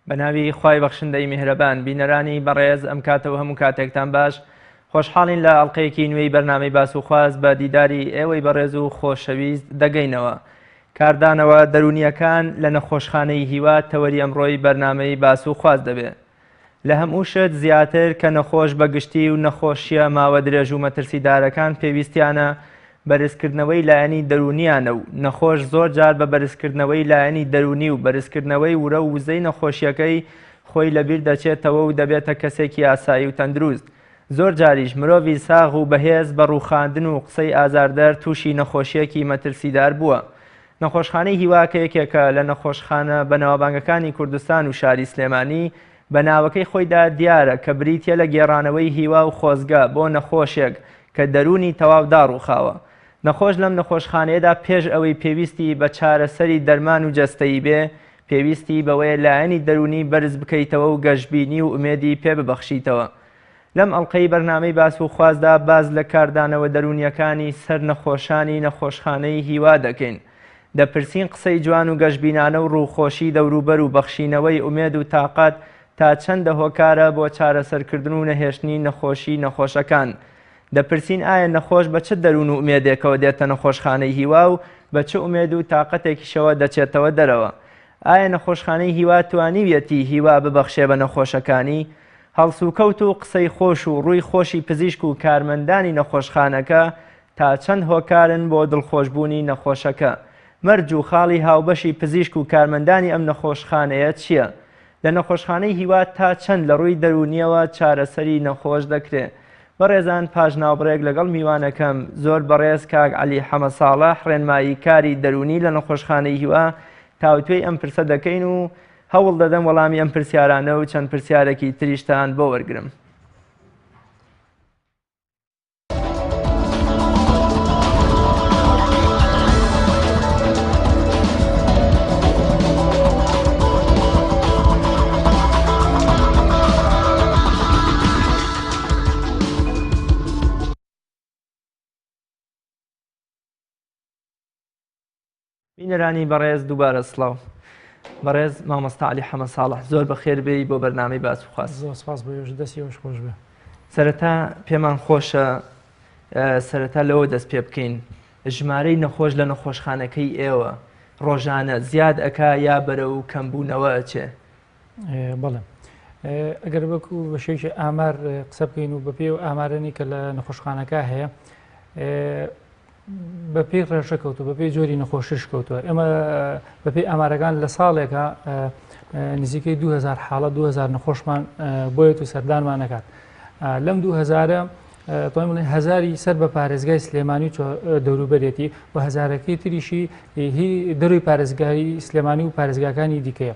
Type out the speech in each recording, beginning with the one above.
بەناوی خوای بەخشندەی میهرەبان بینەرانی بەڕێز ئەم کاتەوە هەموو کاتێکتان باش خۆشحاڵین لە ئەڵلقەیەکی نوێی بەرنامەی باس و خواست بە دیداری ئێوەی بەڕێز و خۆشەویست دەگەینەوە. کاردانەوە دەرونیەکان لە نەخۆشخانەی هیوا تەوەری ئەمڕۆی بەرنامەی باس و خواست دەبێت. لە هەموو شت زیاتر کە نەخۆش بەگشتی و نەخۆشیە ماوە درێژ و مەترسیدارەکان پێویستیانە بەرزکردنەوەی لایەنی دەرونیانە و نەخۆش زۆر جار بە بەرزکردنەوەی لایەنی دەرونی و بەرزکردنەوەی ورە و وزەی نەخۆشیەکەی خۆی لەبیر دەچێتەوە و دەبێتە کەسێکی ئاسایی و تەندروست. زۆر جاریش مرۆڤی ساغ و بەهێز بە ڕووخاندن و قسەی ئازاردەر تووشی نەخۆشیەکی مەترسیدار بووە. نەخۆشخانەی هیوا کە یەکێکە لە نەخۆشخانە بەناوبانگەکانی کوردستان و شاری سلێمانی بە ناوەکەی خۆیدا دیارە کە بریتیە لە گێڕانەوەی هیوا و خۆزگە بۆ نەخۆشێک کە دەرونی تەواو داڕووخاوە. نەخۆش لەم نەخۆشخانەیەدا پێش ئەوەی پێویستی بە چارەسەری دەرمان و جەستەیی بێ پێویستی بەوەیە لایەنی دەرونی بەرز بکەیتەوە و گەشتبینی و ئومێدی پێ ببەخشیتەوە. لەم ئەڵلقەی بەرنامەی باس و خوازدا باز لە کاردانەوە دەرونیەکانی سەر نەخۆشانی نەخۆشخانەی هیوا دەکەین. دەپرسین قسەی جوان و گەشتبینانە و ڕووخۆشی دەوروبەر و بەخشینەوەی ئومێد و تاقات تا چەندە هۆکارە بۆ چارەسەرکردن و نەهێشتنی نەخۆشی نەخۆشەکان. دەپرسین ئایا نەخۆش بە چ دەروون و ئومێدێکەوە دێتە نەخۆشخانەی هیوا و بە چ ئومێد و تاقەتێکیشەوە دەچێتەوە دەرەوە. ئایا نەخۆشخانەی هیوا توانیویەتی هیوا ببەخشێ بە نەخۆشەکانی؟ هەڵسوکەوت و قسەی خۆش و ڕووی خۆشی پزیشک و کارمەندانی نەخۆشخانەکە تا چەند هۆکارن بۆ دڵخۆشبوونی نەخۆشەکە. مەرج و خاڵی هاوبەشی پزیشک و کارمەندانی ئەم نەخۆشخانەیە چییە؟ لە نەخۆشخانەی هیوا تا چەند لە ڕووی دەرونیەوە چارەسەری نەخۆش دەکرێت؟ بەڕێزان پاژناوبڕێک لەگەڵ میوانەکەم زۆر بەڕێز کاک عەلی حەمەدساڵح ڕێنمایی کاری دەرونی لە نەخۆشخانەی هیوا تاوتوێی ئەم پرسە دەکەین و هەوڵ دەدەم وەڵامی ئەم پرسیارانە و چەند پرسیارێکی تریشتان بۆ وەرگرم. بینەرانی بەڕێز دووبارە سڵاو. بەڕێز مامۆستا عەلی حەمەدساڵح زۆر بەخێر بێی بۆ بەرنامەی باس و خواست. زۆر سپاس بۆ ئێوەش دەستی ئێوەش خۆش بێ. سەرەتا پێمان خۆشە سەرەتا لەوە دەست پێ بکەین ژمارەی نەخۆش لە نەخۆشخانەکەی ئێوە ڕۆژانە زیاد ئەکا یا بەرە و کەمبوونەوە ئەچێ؟ بەڵێ ئەگەر وەکو بە شێوەیەکی ئامار قسە بکەین و بەپێ و ئامارانی کە لە نەخۆشخانەکە هەیە بەپێی ڕێژەکەوتو بەپێی جۆری نەخۆشیش کەوتووە. ئێمە بەپێی ئامارەکان لە ساڵێکە نزیکەی 2000 حاڵە 2000 نەخۆشمان بۆیەت و سەردانمان نەکات. لەم 2000 توانین بڵێن هەزاری سەر بە پارێزگای سلێمانی دەوروبەرێتی و هەزارەکەی تریشی هی دەروی پارێزگای سلێمانی و پارێزگاکانی دیکەیە.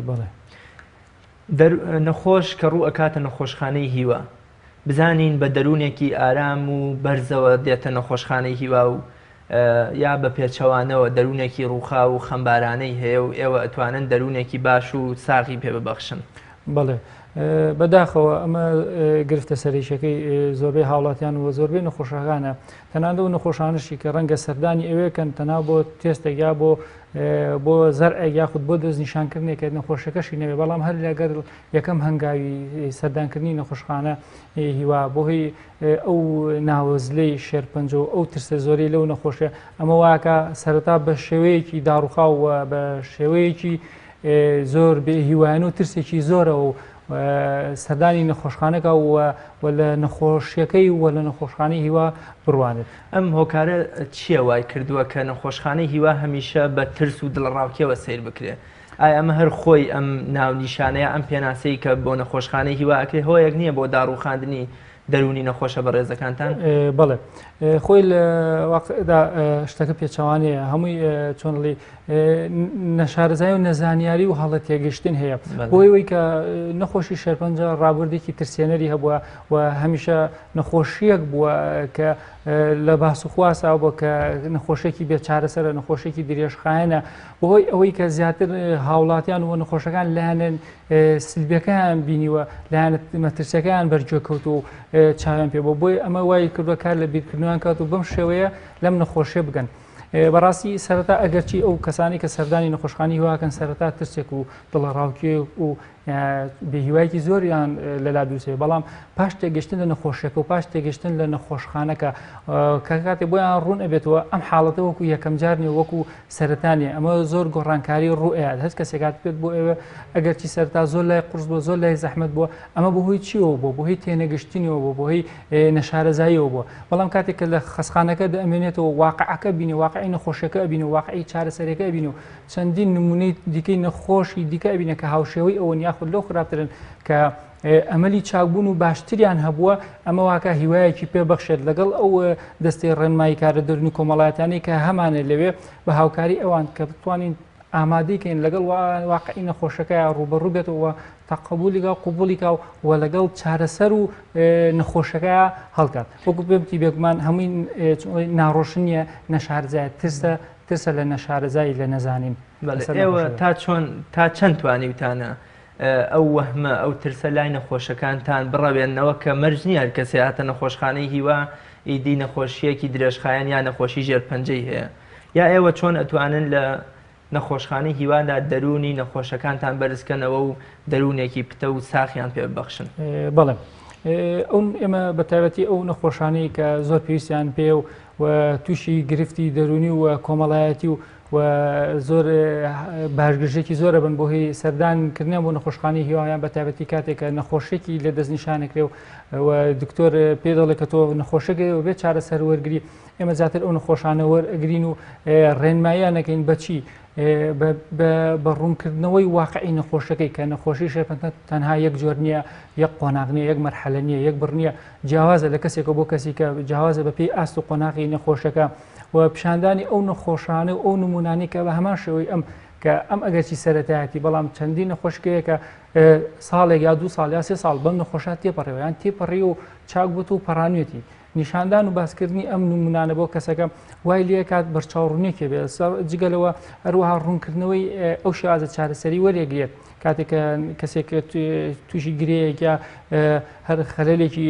بڵێ نەخۆش کە ڕوو ئەکاتە نەخۆشخانەی هیوا بزانین بە دەروونێکی ئارام و بەرزەوە دێتە نەخۆشخانەی هیوا و یا بە پێچەوانەوە دەروونێکی ڕووخا و خەمبارانەی هەیە و ئێوە ئەتوانن دەروونێکی باش و ساغی پێ ببەخشن؟ بەڵێ بەداخەوە ئەمە گرفتە سەرریشەکەی زۆربەی هاوڵاتیان و زۆربەی نەخۆشەکانە تەنانەت و نەخۆشانشی کە ڕەنگە سەردانی ئەوەیەکەن تەنا بۆ تێستێک یا بۆ زەرعێک یاخود بۆ دەستنیشانکردنێکە نەخۆشەکەشی نەوێ بەڵام هەر لەگەر یەکەم هەنگاوی سەردانکردنی نەخۆشخانە هیوا بۆ هی ئەو ناوەزلەی شێرپەنجە و ئەو ترسە زۆری لەو نەخۆشیە ئەمە واکە سەرەتا بە شێوەیەکی داڕوخاوە بە شێوەیەکی زۆر بێ هیوایان و ترسێکی زۆرەوە و سەردانی نەخۆشخانەکە و لە نەخۆشیەکەی و لە نەخۆشخانەی هیوا بڕوانێت. ئەم هۆکارە چییە وای کردووە کە نەخۆشخانەی هیوا هەمیشە بە ترس و دڵڕاوکیەوە سیر بکرێت؟ ئایا ئەمە هەر خۆی ئەم ناونیشانەیە ئەم پێناسەی کە بۆ نەخۆشخانەی هیوا ئەکرێت هۆیەک نییە بۆ داڕوخاندنی دەرونی نەخۆشە بە ڕێزەکانتان؟ بەڵێ خۆی لە واقعدا شتەکە پێچەوانەیە هەمووی چۆنڵی نەشارەزای و نەزانیاری و هەڵە تێگەشتن هەیە بۆی ئەوەی کە نەخۆشی شێرپەنجە ڕابردێکی ترسێنەری هەبووە و هەمیشە نەخۆشیەک بووە کە لە باسوخواسا بۆ کە نەخۆشێکی بێچارەسەرە نەخۆشێکی درێژخایەنە بۆی ئەوەی کە زیاتر هاوڵاتیان و نەخۆشەکان لایەنن سلبیەکەیان بینیوە لایەنە مەترسیەکەیان بەرجێکەوت و چاویان پێ بۆ بۆی ئەمە وای کردووە کار لە بیرکردنیان کات و بەم شێوەیە لەم نەخۆشیە بگەن. بەڕاستی سەرەتا ئەگەرچی ئەو کەسانی کە سەردانی نەخۆشخانی هیواکەن سەرەتا ترسێک و دڵەڕاوکێ و بێهیوایەکی زۆریان لەلا دووسێ بەڵام پاش تێگەشتن لە نەخۆشیەکە و پاش تێگەشتن لە نەخۆشخانەکە کە کاتێ بۆیان ڕوون ئەبێتەوە ئەم حاڵەتە وەکو یەکەم جارنی وەکو سەرەتانیە ئەمە زۆر گۆڕانکاری ڕوئەیە هەست کەسێکات بێت بۆ ئێوە ئەگەرچی سەرتا زۆر لای قورس بۆ زۆر لای زەحمەت بووە ئەمە بەهۆی چیەوە بۆ بۆهۆی تێنەگەشتنیەوە بۆ بۆهۆی نەشارەزاییەوە بووە بەڵام کاتێک کە لە خەسخانەکە دەمێنێتەوە واقعەکە بینی واقعی نەخۆشیەکە بینی و واقعی چارەسەرەکە بینی و چەندین نمونەی دیکەی نەخۆشی دیکە بینە کە هاوشێوەی ئەوەن یاخود لەو خراپترن کە ئەمەلی چاکبوون و باشتریان هەبووە ئەمە واکە هیوایەکی پێبەخشێت لەگەڵ ئەو دەستەی ڕێنمایی کارەدەرنی کۆمەڵایەتانی کە هەمانە لەوێ بە هاوکاری ئەوان کە بتوانین ئامادەیکەین لەگەڵ واقعی نەخۆشەکە ڕوبەڕوو بێتەوە تەقبولیکە قوبولیکە و لەگەڵ چارەسەر و نەخۆشەکە هەڵکات وەکو پێمتی بێگومان هەمووی ناڕۆشنیە نەشارزای ترسە لە نەشارەزایی لە نەزانین ئێوە تا چەند توانیوتانە ئەو وەهمە ئەو ترسە لای نەخۆشەکانتان بڕەوێنەوە کە مەرج نییە هەر کەسێ هاتە نەخۆشخانەی هیوا ئیدی نەخۆشیەکی درێژخایەن یا نەخۆشی ژێرپەنجەی هەیە یا ئێوە چۆن ئەتوانن لە نەخۆشخانەی هیوادا دەرونی نەخۆشەکانتان بەرزکەنەوە و دەرونێکی پتە و ساخیان پێ ببەخشن بەڵێ ئەو ئێمە بەتایبەتی ئەو نەخۆشانەی کە زۆر پێویستیان پێ و تووشی گرفتی دەرونی و کۆمەڵایەتی و زۆر باشگرژێکی زۆرە بن بۆ هی سەردانکردنیان بۆ نەخۆشخانەی هیوایان بەتایبەتی کاتێکە نەخۆشێکی لە دەستنیشانەکرێ و دکتۆر پێ دەڵێ کە تۆ نەخۆشەکە بێت چارەسەر وەرگری ئێمە زیاتر ئەو نەخۆشانە وەرئەگرین و ڕێنماییانەکەین بەچی بە ڕوونکردنەوەی واقعی نەخۆشەکەی کە نەخۆشی شێرپەنجە تەنها یەک جۆر نییە یەک قۆناغ نییە یەک مەرحەلە نییە یەک بڕ نییە جیاوازە لە کەسێکە بۆ کەسی کە جیاوازە بەپێی ئاست و قۆناغی نەخۆشەکە و پیشاندانی ئەو نەخۆشانە و ئەو نمونانی کە بە هەمان شێوەی کە ئەم ئەگەرچی سەرەتایەتی بەڵام چەندی نەخۆشکەیە کە ساڵێک یا 2 ساڵ یا 3 ساڵ بەم نەخۆشات تێپەڕێەوە یان تێپەڕی و چاک بوت و پەڕانوێتی نیشاندان و باسکردنی ئەم نمونانە بۆ کەسەکە وای لێ کات بەرچاوڕوونێکی بێ جگەلەوە هەروەها ڕوونکردنەوەی ئەو شێوازە چارەسەری وەرێگرێت کاتێک کەسێک تووشی گرەیەک یا هەر خەلەلێکی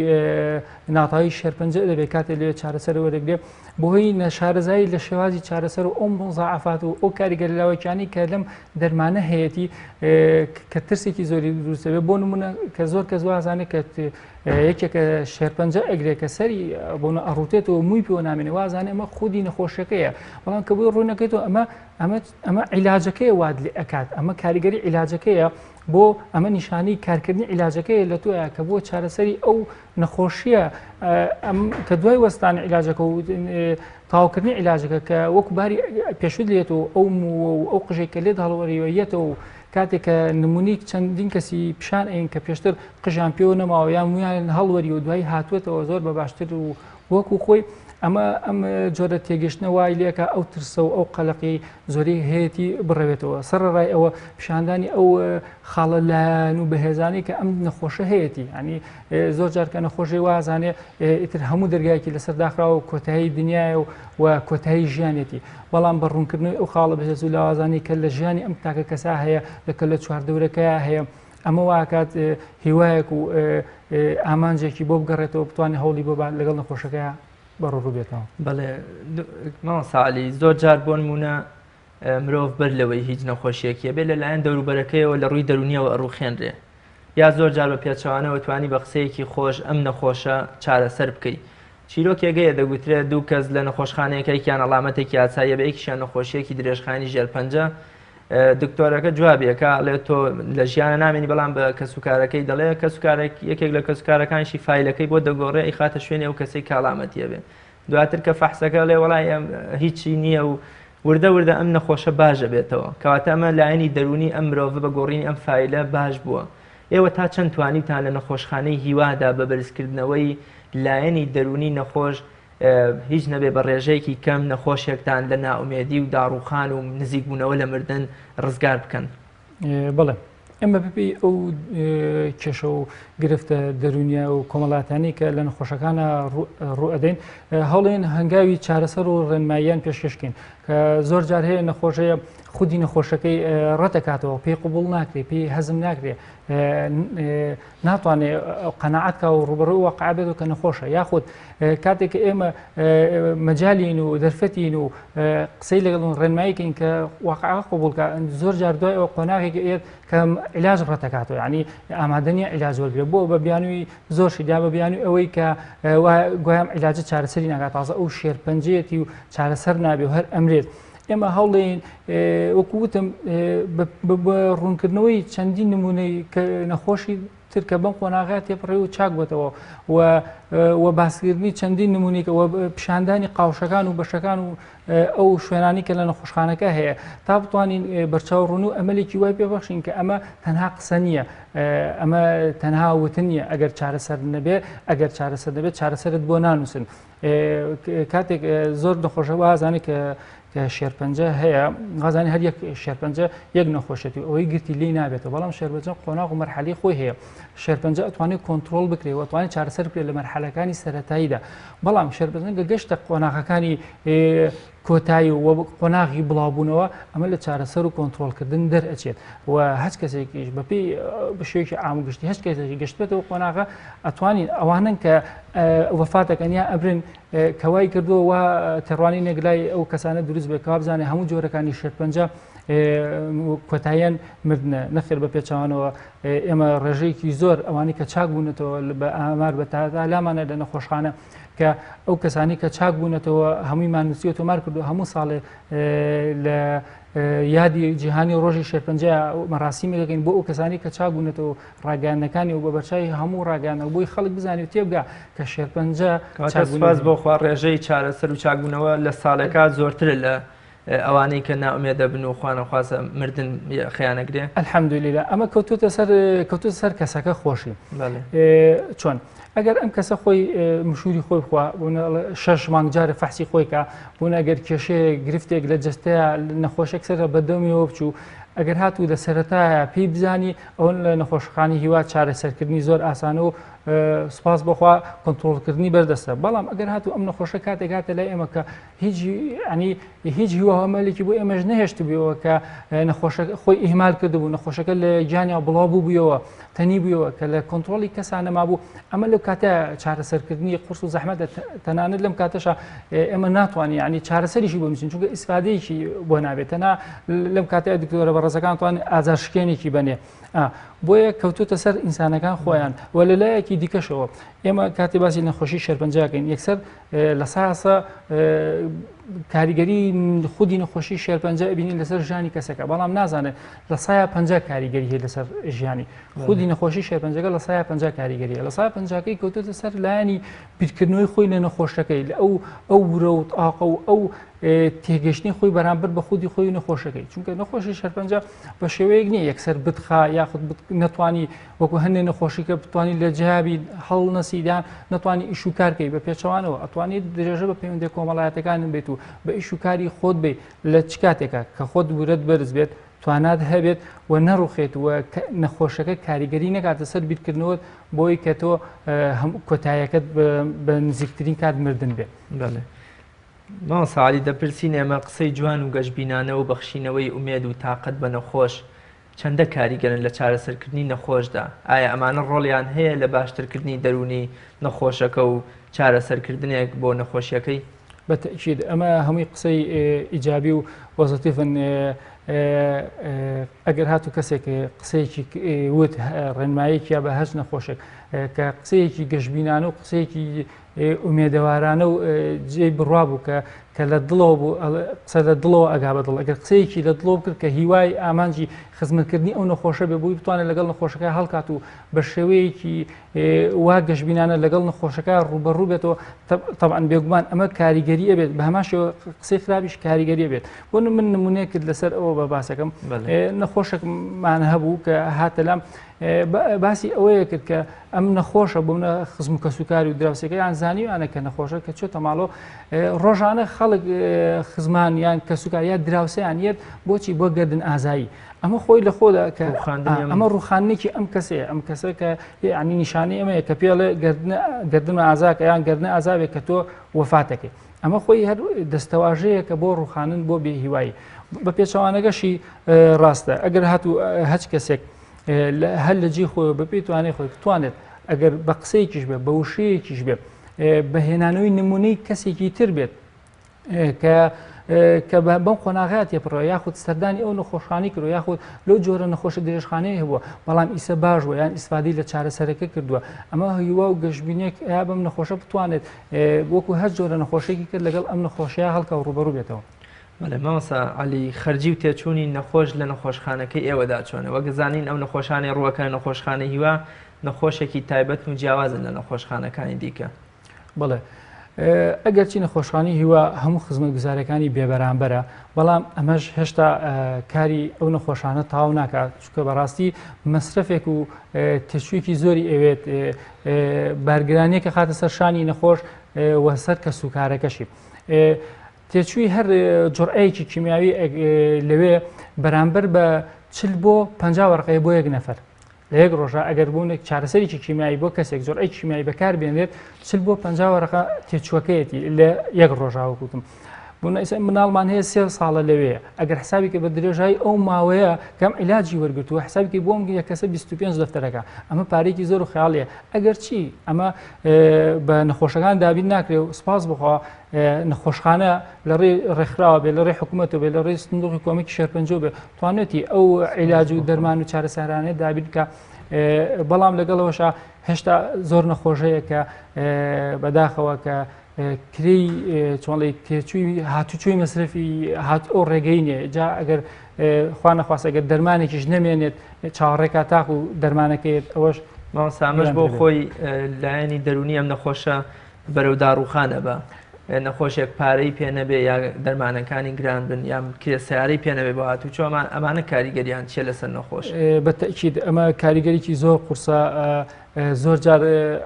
ناتاوی شێرپەنجە دەبێت کاتێک لێ چارەسەر وەرەگرێت بۆهۆی نەشارەزایی لە شێوازی چارەسەر و ئەو مزاعفات و ئەو کاریگەرلاوەکانی کە لەم دەرمانە هەیەی کە ترسێکی زۆری دروستەبێت بۆ نمونە کە زۆر کەس وازانێت کە یەکێکە شێرپەنجە ئەگرێت کە سەری بۆ ئەڕوتێتەوە مووی پێوە نامێنێ وازانێ ئەمە خودی نەخۆشەکەیە بەڵام کە بۆی ڕوونەکەیتەوە ئەمە عیلاجەکەیە واد لێ ئەکات ئەمە کاریگەری عیلاجەکەیە بۆ ئەمە نیشانی کارکردنی عیلاجەکەی لە تۆیە کە بۆ چارەسەری ئەو نەخۆشیە کە دوای وەستانی عیلاجەکە و تاواکردنی عیلاجەکە کە وەکو باری پێشود لێت و ئەو قژێکە لێت هەڵوەریوەیەتەوە و کاتێک کە نمونی چەندین کەسی پیشان ئەین کە پێشتر قژیان پێوە نەماوە یان مویان هەڵوەری و دوای هاتوێتەوە زۆر بە باشتر و وەکو خۆی ئەم جۆرە تێگەشتنە وای لێکە ئەو ترسە و ئەو قەلەقی زۆری هەیەی بڕەوێتەوە سەرڕای ئەوە پیشاندانی ئەو خاڵە لایەن و بەهێزانی کە ئەم نەخۆشە هەیەی ینی زۆر جار کە نەخۆشی وازانێ ئیتر هەموو دەرگایکی لەسەر داخراوە و کۆتایی دنیاە و کۆتایی ژیانێتی بەڵام بەڕوونکردنەوەی ئەو خاڵە بەهێز و لاوازانی کە لە ژیانی ئەم تاکە کەسا هەیە لەکە لە چواردەورەکەیە هەیە ئەمە واکات هیوایەک و ئامانجێکی بۆ بگەڕێتەوە بتوانێت هەوڵی بۆ لەگەڵ نەخۆشەکەیە بەڕوو بێتەوە بەڵێ ماڵساعلی زۆر جار بۆ نمونە مرۆڤ بەر لەوەی هیچ نەخۆشیەکیە بێت لەلایەن دەوروبەرەکەیەوە لە ڕووی دەرونیەوە ئەڕوخێنرێ یا زۆر جار بە پێچەوانەوە توانی بە قسەیەکی خۆش ئەم نەخۆشە چارەسەر بکەیت چیرۆکێگەیە دەگوترێت 2 کەس لە نەخۆشخانەیەکەیان ئەڵامەتێکی ئاساییە بە یەکیشیان نەخۆشیەکی درێژخانی ژێرپەنجە دکتۆرەکە جوابیەکە ئەڵێ تۆ لە ژیانە نامێنی بەڵام بە کەسوکارەکەی دەڵێ کەسوکارێک یەکێک لە کەسوکارەکانشی فیلەکەی بۆ دەگۆڕێ ئەی خاتە شوێنێ ئەو کەسەی کاڵامەتیە بێ دواتر کە فەحسەکە لێ وەڵای هیچی نییە و وردە ئەم نەخۆشە باشە بێتەوە کەواتە ئەمە لایەنی دەرونی ئەم مرۆڤ بە گۆڕینی ئەم فیلە باش بووە ئێوە تا چەند توانیتان لە نەخۆشخانەی هیوادا بە بەرزکردنەوەی لایەنی دەرونی نەخۆش هیچ نەبێ بە ڕێژەیەکی کەم نەخۆشیێکتان لە ناومێدی و داڕوخان و نزیک بوونەوە لە مردن ڕزگار بکەن بڵێ ئەمە بپی ئەو کێشە و گرفتە دەرونیا و کۆمەڵاتانی کە لە نەخۆشەکانە ڕوئەدەین هەڵێن هەنگاوی چارەسەر و ڕێنماییان پێشکەشکەین کە زۆر جار هەیە نەخۆشەیە خودی نەخۆشەکەی ڕەتەکاتەوە پێی قوبوڵ ناکرێت پێی هەزم ناکرێت ناتوانێت قەناعەت و ڕوبەڕووی واقع بێت کە نەخۆشە یاخود کاتێک ئێمە مەجالین و دەرفەتین و قسەی لەگەڵ ڕێنماییکەین کە واقع قوبوڵکە زۆر جار دوای ئەوە قۆناغێکی ئێت کە عیلاج ڕەتەکاتەوە یعنی ئامادەنیە عیلاج وەرگێت بۆ بە بیانووی زۆرشی دا بە بیانووی ئەوەی کە گویان عیلاجە چارەسەری ناکات تازە ئەو شێرپەنجەیەتی و چارەسەر نابێ و هەر ئەمرێت ئێمە هەوڵێن وەکووتم بە ڕوونکردنەوەی چەندین نمونەی کە نەخۆشی تر کە بەم قۆناغات تێپڕێ و چاک بێتەوە و باسکردنی چەندین نمونیکەوە پیشاندانی قاوشەکان و بەشەکان و ئەو شوێنانی کە لە نەخۆشخانەکە هەیە تا بتوانین بەرچاوڕوون و ئەمەلێکی وای پێبەخشین کە ئەمە تەنها قسە نییە ئەمە تەنها وتن نییە ئەگەر چارەسەر نەبێ ئەگەر چارەسەر دەبێت چارەسەرت بۆ نانووسن کاتێک زۆر نەخۆشە وازانێت کە شێرپەنجە هەیە غازانی هەر یەک شێرپەنجە یەک نەخۆشێتی ئەوەی گرتی لی نابێتەوە بەڵام شێرپەنجە قۆناغ و مەرحەلەی خۆی هەیە شێرپەنجە ئەتوانێت کۆنتترۆل بکرێت و ئەتوانێت چارەسەر بکرێت لە مەرحەلەکانی سەرەتاییدا بەڵام شێرپەنجە گەشتە قۆناغەکانی کۆتایی و قۆناغی بڵاوبوونەوە ئەمە لە چارەسەر و کۆنتترۆلکردن دەرئەچێت و هەچ کەسێکیش بەپی بەشێکی ئاموگشتی هەچ کەسێکی گەشتێتەوە قۆناغە ئەتوانین ئەوانن کە وەفاتەکەن یا ئەبرن کەوای کردووە و تێڕوانی نێگلای ئەو کەسانە دروست بێت کە بزانێ هەموو جۆرەکانی شێرپەنجە کۆتاییان مردنە نەخێر بە پێچوانەوە ئێمە ڕێژەیەکی زۆر ئەوانی کە چاک بوونەتەوە بە ئامار بە تادا لامانە لە نەخۆشخانە کە ئەو کەسانی کە چاک بوونەتەوە هەموویمان نووسیوە تۆمار کردو هەموو ساڵێ لە یادی جیهانی ڕۆژی شێرپەنجە مەراسیمی دەکەین بۆ ئەو کەسانی کە چاک بوونەتەوە ڕاگەیاندنەکانی و بە بەرچاوی هەموو ڕاگەیاندنەوە بۆی خەڵک بزانێت و تێبگا کە شێرپەنجە سپاس بۆ خوا ڕێژەی چارەسەر و چاکبوونەوە لە ساڵێکا زۆرتر لە ئەوانەی کە ناومێدە بن و خوانەخوازە مردن خەیانەگرێ ئەلحەمدولیلا ئەمە کەوتوتە سەر کەسەکە خۆشی چۆن ئەگەر ئەم کەسە خۆی مشوری خۆی بخوا شەش مانگ جارە فەحسی خۆیکە بوون ئەگەر کێشەیە گرفتێک لە جستەیە نەخۆشێک سەر بەدەمیەوە بچوو ئەگەر هاتوو لە سەرەتایە پێی بزانی ئەوەن لە نەخۆشخانی هیوا چارەسەرکردنی زۆر ئاسانە و سپاس بخوا کۆنتترۆلکردنی بەردەستە بەڵام ئەگەر هاتوو ئەم نەخۆشە کاتێک هاتە لای ئێمە کە هیچ هیواهەمەلێکی بۆ ئێمەش نەهێشت بووەوە کە نەخۆشە خۆی ئیهمال کردبوو نەخۆشەکە لە گیانیا بڵاو بوو بوویەوە تەنی بوویەوە کە لە کۆنتترۆلی کەسانە مابوو ئەمە لەو کاتە چارەسەرکردنی قورس و زەحمەتە تەنانەت لەم کاتەشە ئێمە ناتوانین ینی چارەسەریشی بۆ میچین چونکە ئیسفادەیەکی بۆ نابێت تەنا لەم کاتەیە دکتۆرە بەڕێزەکان توانین ئازارشکێنێکی بنێ بۆیە کەوتوتە سەر ئینسانەکان خۆیان و لەلایەکی دیکەشەوە ئێمە کاتی باسی نەخۆشی شێرپەنجەکەین یەکسەر لە ساسە کاریگەری خودی نەخۆشی شێرپەنجە بینین لەسەر ژیانی کەسەکە بەڵام نازانێت لە 150 کاریگەری هەیە لەسەر ژیانی خودی نەخۆشی شێرپەنجەکە لە 150 کاریگەریە لە 150کەی کەوتوتە سەر لایەنی بیرکردنەوەی خۆی لە نەخۆشەکەی لە ئەو ورە و تاقە و ئەو تێگەشتنی خۆی بەرامبەر بە خودی خۆی نەخۆشەکەی چونکە نەخۆشی شێرپەنجە بە شێوەیەک نییە یەکسەر بتخا یاخود نەتوانی وەکو هەندێک نەخۆشیکە بتوانانی لە جیابی هەڵ نەسیدان نەتوانی ئیش و کارکەی بە پێچەوانەوە ئەتوانیت درێژە بە پەیوەندی کۆمەڵایەتەکان بێت و بە ئیش و کاری خۆت بێ لە چ کاتێکە کە خۆت ورەت بەرز بێت توانات هەبێت و نەڕوخێت و نەخۆشەکە کاریگەری نەکاتە سەر بیرکردنەوە بۆی کە تۆ کۆتاییەکەت بە نزیکترین کات مردن بێت. ماوە ساعالی دەپرسین ئێمە قسەی جوان و گەشتبینانە و بەخشینەوەی ئومێد و تااقەت بە نەخۆش چەندە کاریگەرن لە چارەسەرکردنی نەخۆشدا ئایا ئەمانە ڕۆڵیان هەیە لە باشترکردنی دەرونی نەخۆشەکە و چارەسەرکردنێک بۆ نەخۆشیەکەی؟ بەتەکید ئەمە هەمووی قسەی ئیجابی و وەزەتیفن ئەگەر هاتوو کەسێک قسەیەکی وت ڕێنمایەکی یا بە هەست نەخۆشێک کە قسەیەکی گەشتبینانە و قسەیەکی ئومێدەوارانە و جێ بڕوا بوو کە لە دڵەوە بوو قسە لە دڵەوە ئەگا بە دڵ ئەگەر قسەیەکی لە دڵەوە کرد کە هیوای ئامانجی خزمەتکردنی ئەو نەخۆشە بێ بووی بتوانێت لەگەڵ نەخۆشەکە هەڵکات و بە شێوەیەکی وا گەشتبینانە لەگەڵ نەخۆشەکە ڕوبەڕوو بێتەوە تەبعەن بێگومان ئەمە کاریگەریە بێت بە هەمان شێوە قسەی خراپیش کاریگەریە بێت بۆ من نمونەیە کرد لەسەر ئەوە بە باسەکەم نەخۆشێکمان هەبوو کە هاتە لام باسی ئەوەیە کرد کە ئەم نەخۆشە بۆ منە خزم و کەسوکاری و دراوسەکەیان زانیوانە کە نەخۆشە کە چۆتە ماڵۆ ڕۆژانە خەڵک خزمان یان کەسوکار یا دراوسەیان یەت بۆچی بۆ گەردن ئازایی ئەمە خۆی لە خۆدا کە ئەمە ڕوخانێکی ئەم کەسەیە ئەم کەسە کە ینی نیشانەی ئەمەیە کە پێڵێ گەردن ئازاکە یان گەردنە ئازابێک کە تۆ وەفاتەکەی ئەمە خۆی هەر دەستەواژەیە کە بۆ ڕوخانن بۆ بێهیوایی بە پێچەوانەگەشی ڕاستە ئەگەر هاتوو هەچ کەسێک هەر لە جێ خۆی بەپێی توانێت خۆی بتوانێت ئەگەر بە قسەیەکیش بێت بە وشەیەکیش بێت بەهێنانەوەی نمونەی کەسێکی تر بێت کە بەم قۆناغات تێپڕەوە یاخود سەردانی ئەو نەخۆشخانەی کردو یاخود لەو جۆرە نەخۆشە درێژخانەیە هەبووە بەڵام ئیسە باش بووە یان ئیسفادەی لە چارەسەرەکە کردووە ئەمە هیوا و گەشتبینێک یا بەم نەخۆشە بتوانێت وەکو هەر جۆرە نەخۆشێکی کرد لەگەڵ ئەم نەخۆشیە هەڵکە و ڕوبەڕوو بێتەوە. بەڵێ مامۆستا عەلی خەرجی و تێچوونی نەخۆش لە نەخۆشخانەکەی ئێوەدا چۆنە وەک زانین ئەو نەخۆشانی ڕووەکە نەخۆشخانە هیوا نەخۆشێکی تایبەت و جیاوازن لە نەخۆشخانەکانی دیکە. بڵێ ئەگەر چی نەخۆشخانەی هیوا هەموو خزمەتگوزارەکانی بێبەرامبەرە بەڵام ئەمەش هێشتا کاری ئەو نەخۆشانە تاو ناکات چونکە بەڕاستی مەسرفێک و تێچوویەکی زۆری ئەوێت بارگرانیەکە خاتە سەر شانی نەخۆش وە سەر کە سوکارەکەشی تێچووی هەر جوڕئەیەکی کیمیاوی لەوێ بەرامبەر بە 40 بۆ 50 وەرقەیە بۆ یەک نەفەر لە یەک ڕۆژە ئەگەر بوونێک چارەسەرێکی کیمیایی بۆ کەسێک جوڕئەی کیمیایی بەکار بێنێت 40 بۆ 50 وەرقە تێچووەکەیەتی لە یەک ڕۆژاوە کوتم مناڵمان هەیە 3 ساڵە لەوەیە ئەگەر حسابی کە بە درێژایی ئەو ماوەیە کەم عیلاجی وەرگرتووە حسابی بۆم یە کەسە 25 دەفتەرەکە ئەمە پارێکی زۆر و خەیاڵیە ئەگەر چی ئەمە بە نەخۆشەکان دابین ناکرێت و سپاس بخوا نەخۆشخانە لە ڕێ ڕێکخراوە بێ لە ڕێ حکوومەتەوە بێ لە ڕێ سندوقی کۆمەکی شێرپەنجەوە بێ توانێتی ئەو عیلاج و دەرمان و چارەسەرانەیە دابین کە بەڵام لەگەڵەوەشە هێشتا زۆر نەخۆشەیە کە بەداخەوە کە کری چۆنڵی تێچووی هاتوچووی مەسرفی ئەو ڕێگەی نیە جا ئەگەر خوا نەخواست ئەگەر دەرمانێکیش نەمێنێت چاوەڕێکا تاق و دەرمانەکەیت ئەوەش مامۆستا بۆ خۆی لایەنی دەرونی ئەم نەخۆشە بەرەو داڕوخانە بە نەخۆشێک پارەی پێ نەبێ یا دەرمانەکانی گران بن یا کرێسیارەی پێ نەبێ بۆ هاتوچۆ ئەمانە کاریگەریان چیە لەسەر نەخۆش بەتەکید ئەمە کاریگەریکی زۆر قورسە زۆر جار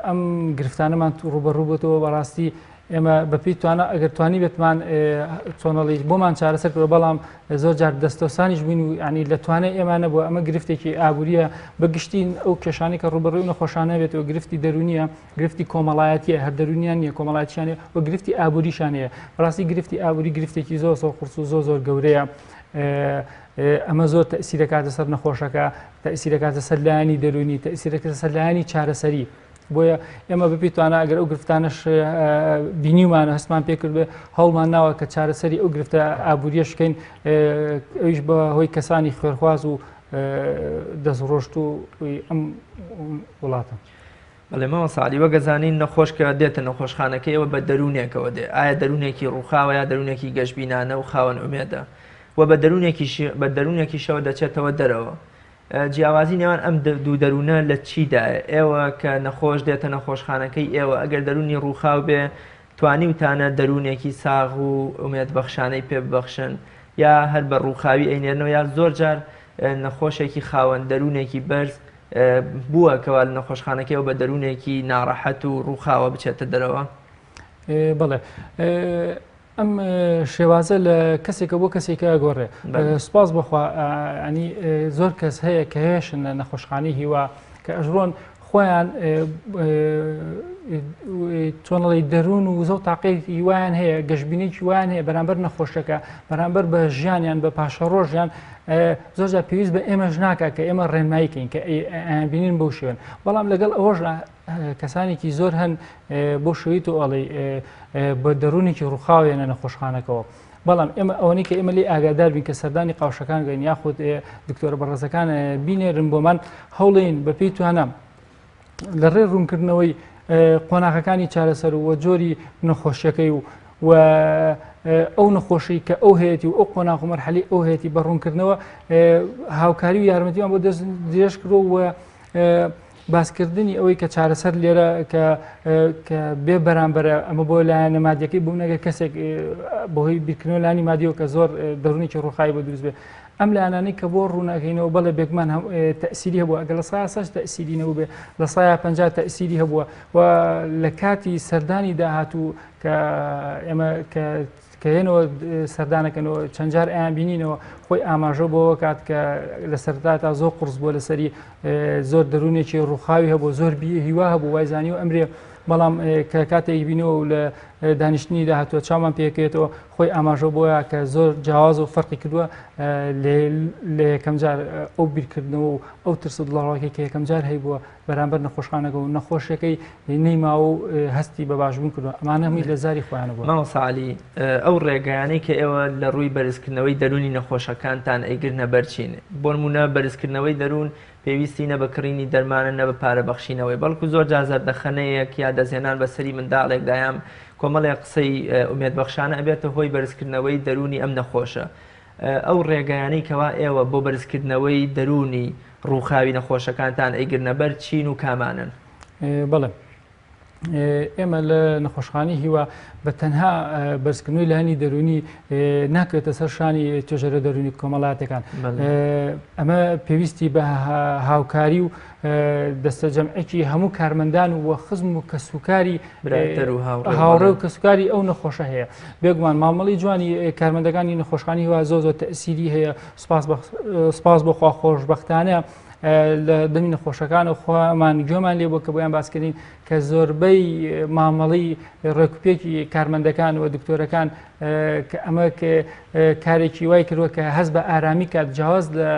ئەم گرفتانەمان ڕوبەڕوو بێتەوە بەڕاستی ئێمە بەپی توانە ئەگەر توانی بێتمان چۆنەڵی بۆمان چارەسەر کرد بەڵام زۆر جار دەستەوسانیش بووین و ینی لە توانای ئێمانە بووە ئەمە گرفتێکی ئابوووریە بەگشتین ئەو کێشانی کە ڕوبەڕووی نەخۆشانە بێتەوە گرفتی دەرونیە گرفتی کۆمەڵایەتیە هەر دەرونیان نیە کۆمەڵایەتیانێ و گرفتی ئابووریشانەیە بەڕاستی گرفتی ئابووری گرفتێکی زۆر قورس و زۆر گەورەیە ئەمە زۆر تەئسیرەکاتە سەر نەخۆشەکە تەئسیرەکاتە سەر لایەنی دەرونی تەئسیرەکاتە سەر لایەنی چارەسەری بۆیە ئێمە بپیتوانە ئەگەر ئەو گرفتانش بینیمانە هەستمان پێکرد بێ هەوڵمان ناوە کە چارەسەری ئەو گرفتە ئابووریە شکەین ئەویش بە هۆی کەسانی خوێرخواز و دەستڕۆشت و ئەم وڵاتە. بەڵێ مامۆستا عەلی وەگەزانین نەخۆش کە دێتە نەخۆشخانەکەی ئەوە بە دەرونێکەوە دێ ئایا دەرونێکی ڕووخاوە یا دەرونێکی گەشتبینانە و خاوەن ئومێدە و بە دەرونێکی شەوە دەچێتەوە دەرەوە جیاوازی نێوان ئەم دوو دەروونە لە چیدایە ئێوە کە نەخۆش دێتە نەخۆشخانەکەی ئێوە ئەگەر دەرونی ڕووخاو بێ توانی وتانە دەرونێکی ساغ و ئومێد بەخشانەی پێ ببەخشن یا هەر بە ڕووخاوی ئەینێنەوە یا زۆر جار نەخۆشێکی خاوەن دەرونێکی بەرز بووە کەوا لە نەخۆشخانەکەیەوە بە دەرونێکی ناڕەحەت و ڕووخاوە بچێتە دەرەوە. بەڵێ ئەم شێوازە لە کەسێکە بۆ کەسێکە گۆڕێ سوپاس بخوا ئەنی زۆر کەس هەیە کە هێشن نەخۆشخانەی هیوا کە ئەژڕۆن خۆیان چۆنڵی دەروون و زۆر تاقیی وایان هەیە گەشتبینێکی وایان هەیە بەرامبەر نەخۆشەکە بەرامبەر بە ژیانیان بە پاشە ڕۆژیان زۆرجار پێویست بە ئێمەش ناکە کە ئێمە ڕێنماییکەین کە بینین بەو شوێن بەڵام لەگەڵ ئەوەش کەسانێکی زۆر هەن بۆ شوی و ئەڵێ بە دەرونێکی ڕووخاوێنە نەخۆشخانەکەەوە بەڵام ئێمە ئەوەی کە ئێمە لێ ئاگادار بین کە سەردانی قاوشەکان گەین یاخود دکتۆرە بەڕێزەکان بینێرن بۆمان هەوڵین بەپێی توانە لە ڕێ ڕوونکردنەوەی قۆناغەکانی چارەسەر و جۆری نەخۆشیەکەی و ئەو نەخۆشی کە ئەو هەیەی و ئەو قۆناغ و مەرحەلی ئەو هەیەی بە ڕوونکردنەوە هاوکاری و یارمەتیمان بۆ دەست درێژ کردەوە و باسکردنی ئەوەی کە چارەسەر لێرە کە بێ بەرامبەرە ئەمە بۆ لایەنە مادیەکەی بوونەگە کەسێک بەهۆی بیرکردنەوە لانی مادیەوە کە زۆر دەرونێکی ڕووخایی بۆ دروست بێ ئەم لایەنانەی کە بۆ ڕوونەکەینەوە بەڵێ بێگمان تەئسیری هەبووە ئەگەر لە سایە 6 تەئسیری نەبوو بێ لە سایە 50 تەئسیری هەبووە و لە کاتی سەردانی داهاتوو کە ئێمە کە هێنەوە سەردانەکەنەوە چەند جار ئەیان بینینەوە خۆی ئاماژە بۆەوە کات کە لە سەرتا زۆر قورس بووە لەسەری زۆر دەرونێکی ڕووخاوی هەبوو زۆر هیوا هەبوو وایزانی و ئەمرێ بەڵام کە کاتێک بینەوە لە دانیشتنی داهاتوە چامان پێکێتەوە خۆی ئاماژە بۆیە کە زۆر جیاواز و فەرقی کردووە لە یەکەم جار ئەو بیرکردنەوە و ئەو ترس و دڵڕۆکێک کە یەکەم جار هەیبووە بەرامبەر نەخۆشخانەکە و نەخۆشیەکەی نەیماوە و هەستی بە باشبوون کردووە ئەمانە هەمووی لە زاری خۆیانە بووە. مامۆستا عەلی ئەو ڕێگەیانەی کە ئێوە لە ڕووی بەرزکردنەوەی دەرونی نەخۆشەکانتان ئەیگرنە بەرچین بۆ نمونە بەرزکردنەوەی دەرون پێویستی نە بە کڕینی دەرمانە نە بە پارەبەخشینەوەی بەڵکو زۆر جار زەردەخەنەیەک یا دەزێنان بەسەری منداڵێکدایان کۆمەڵێک قسەی ئومێدبەخشانە ئەبێتە هۆی بەرزکردنەوەی دەرونی ئەم نەخۆشە. ئەو ڕێگەیانەی کەوا ئێوە بۆ بەرزکردنەوەی دەرونی ڕووخاوی نەخۆشەکانتان ئەیگرنە بەر چین و کامانن؟ بەڵێ ئێمە لە نەخۆشخانەی هیوا بە تەنها بەرزکردنەوەی لە هەنی دەرونی ناکرێتە سەر شانی توێژەرە دەرونی کۆمەڵاتەکان. ئەمە پێویستی بە هاوکاری و دەستە جەمعێکی هەموو کارمەندان و خزم و کەسوکاری هاوڕێ و کەسوکاری ئەو نەخۆشە هەیە. بێگومان مامەڵی جوانی کارمەندەکانی نەخۆشخانەی هیوا زۆر زۆر تەئسیری هەیە. سپاس بۆخوا خۆشبەختانە لە دەمی نەخۆشەکان و خۆمان گوێمان لێ بۆ کە بۆیان باسکردین کە زۆربەی مامەڵی ڕێکوپێکی کارمەندەکان و دکتۆرەکان کە ئەمە کارێکی وای کردووە کە هەست بە ئارامی کات جیاواز لە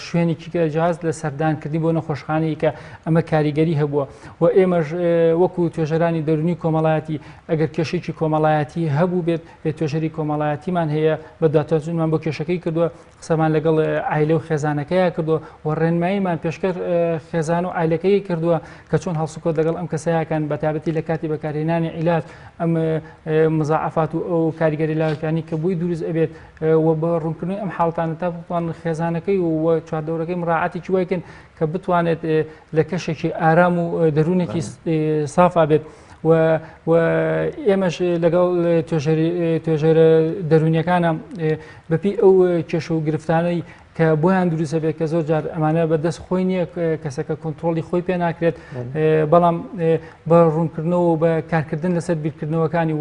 شوێنێکی کە جیاواز لە سەردانکردنی بۆ نەخۆشخانەی کە ئەمە کاریگەری هەبووە و ئێمەش وەکو توێژەرانی دەرونی کۆمەڵایەتی ئەگەر کێشێکی کۆمەڵایەتی هەبوو بێت توێژەری کۆمەڵایەتیمان هەیە بە دواتەچوونمان بۆ کێشەکەی کردووە قسەمان لەگەڵ ئایلە و خێزانەکەیە کردووە و ڕێنماییمان پێشکەر خێزان و ئایلەکەی کردووە کە چۆن هەڵسوکۆت لەگەڵ ئەم کەسایەکان بەتابەتی لە کاتی بەکارهێنانی عیلاج ئەم مزاعفات و ئەو کاریگەری لاوەکانی کە بووی دروست ئەبێت و بە ڕوونکردنی ئەم حاڵتانە تا بتوان خێزانەکەی و چواردەوەرەکەی مراعاتی وایکن کە بتوانێت لە کەشێکی ئارام و دەروونێکی سافا بێت و ئێمەش لەگەڵ توێژەرە دەرونیەکانە بەپی ئەو کێشە و گرفتانەی کە بۆیان دروستە بێت کە زۆر جار ئەمانە بەدەست خۆی نییە کەسەکە کۆنتترۆلی خۆی پێ ناکرێت بەڵام بە ڕوونکردنەوە و بە کارکردن لەسەر بیرکردنەوەکانی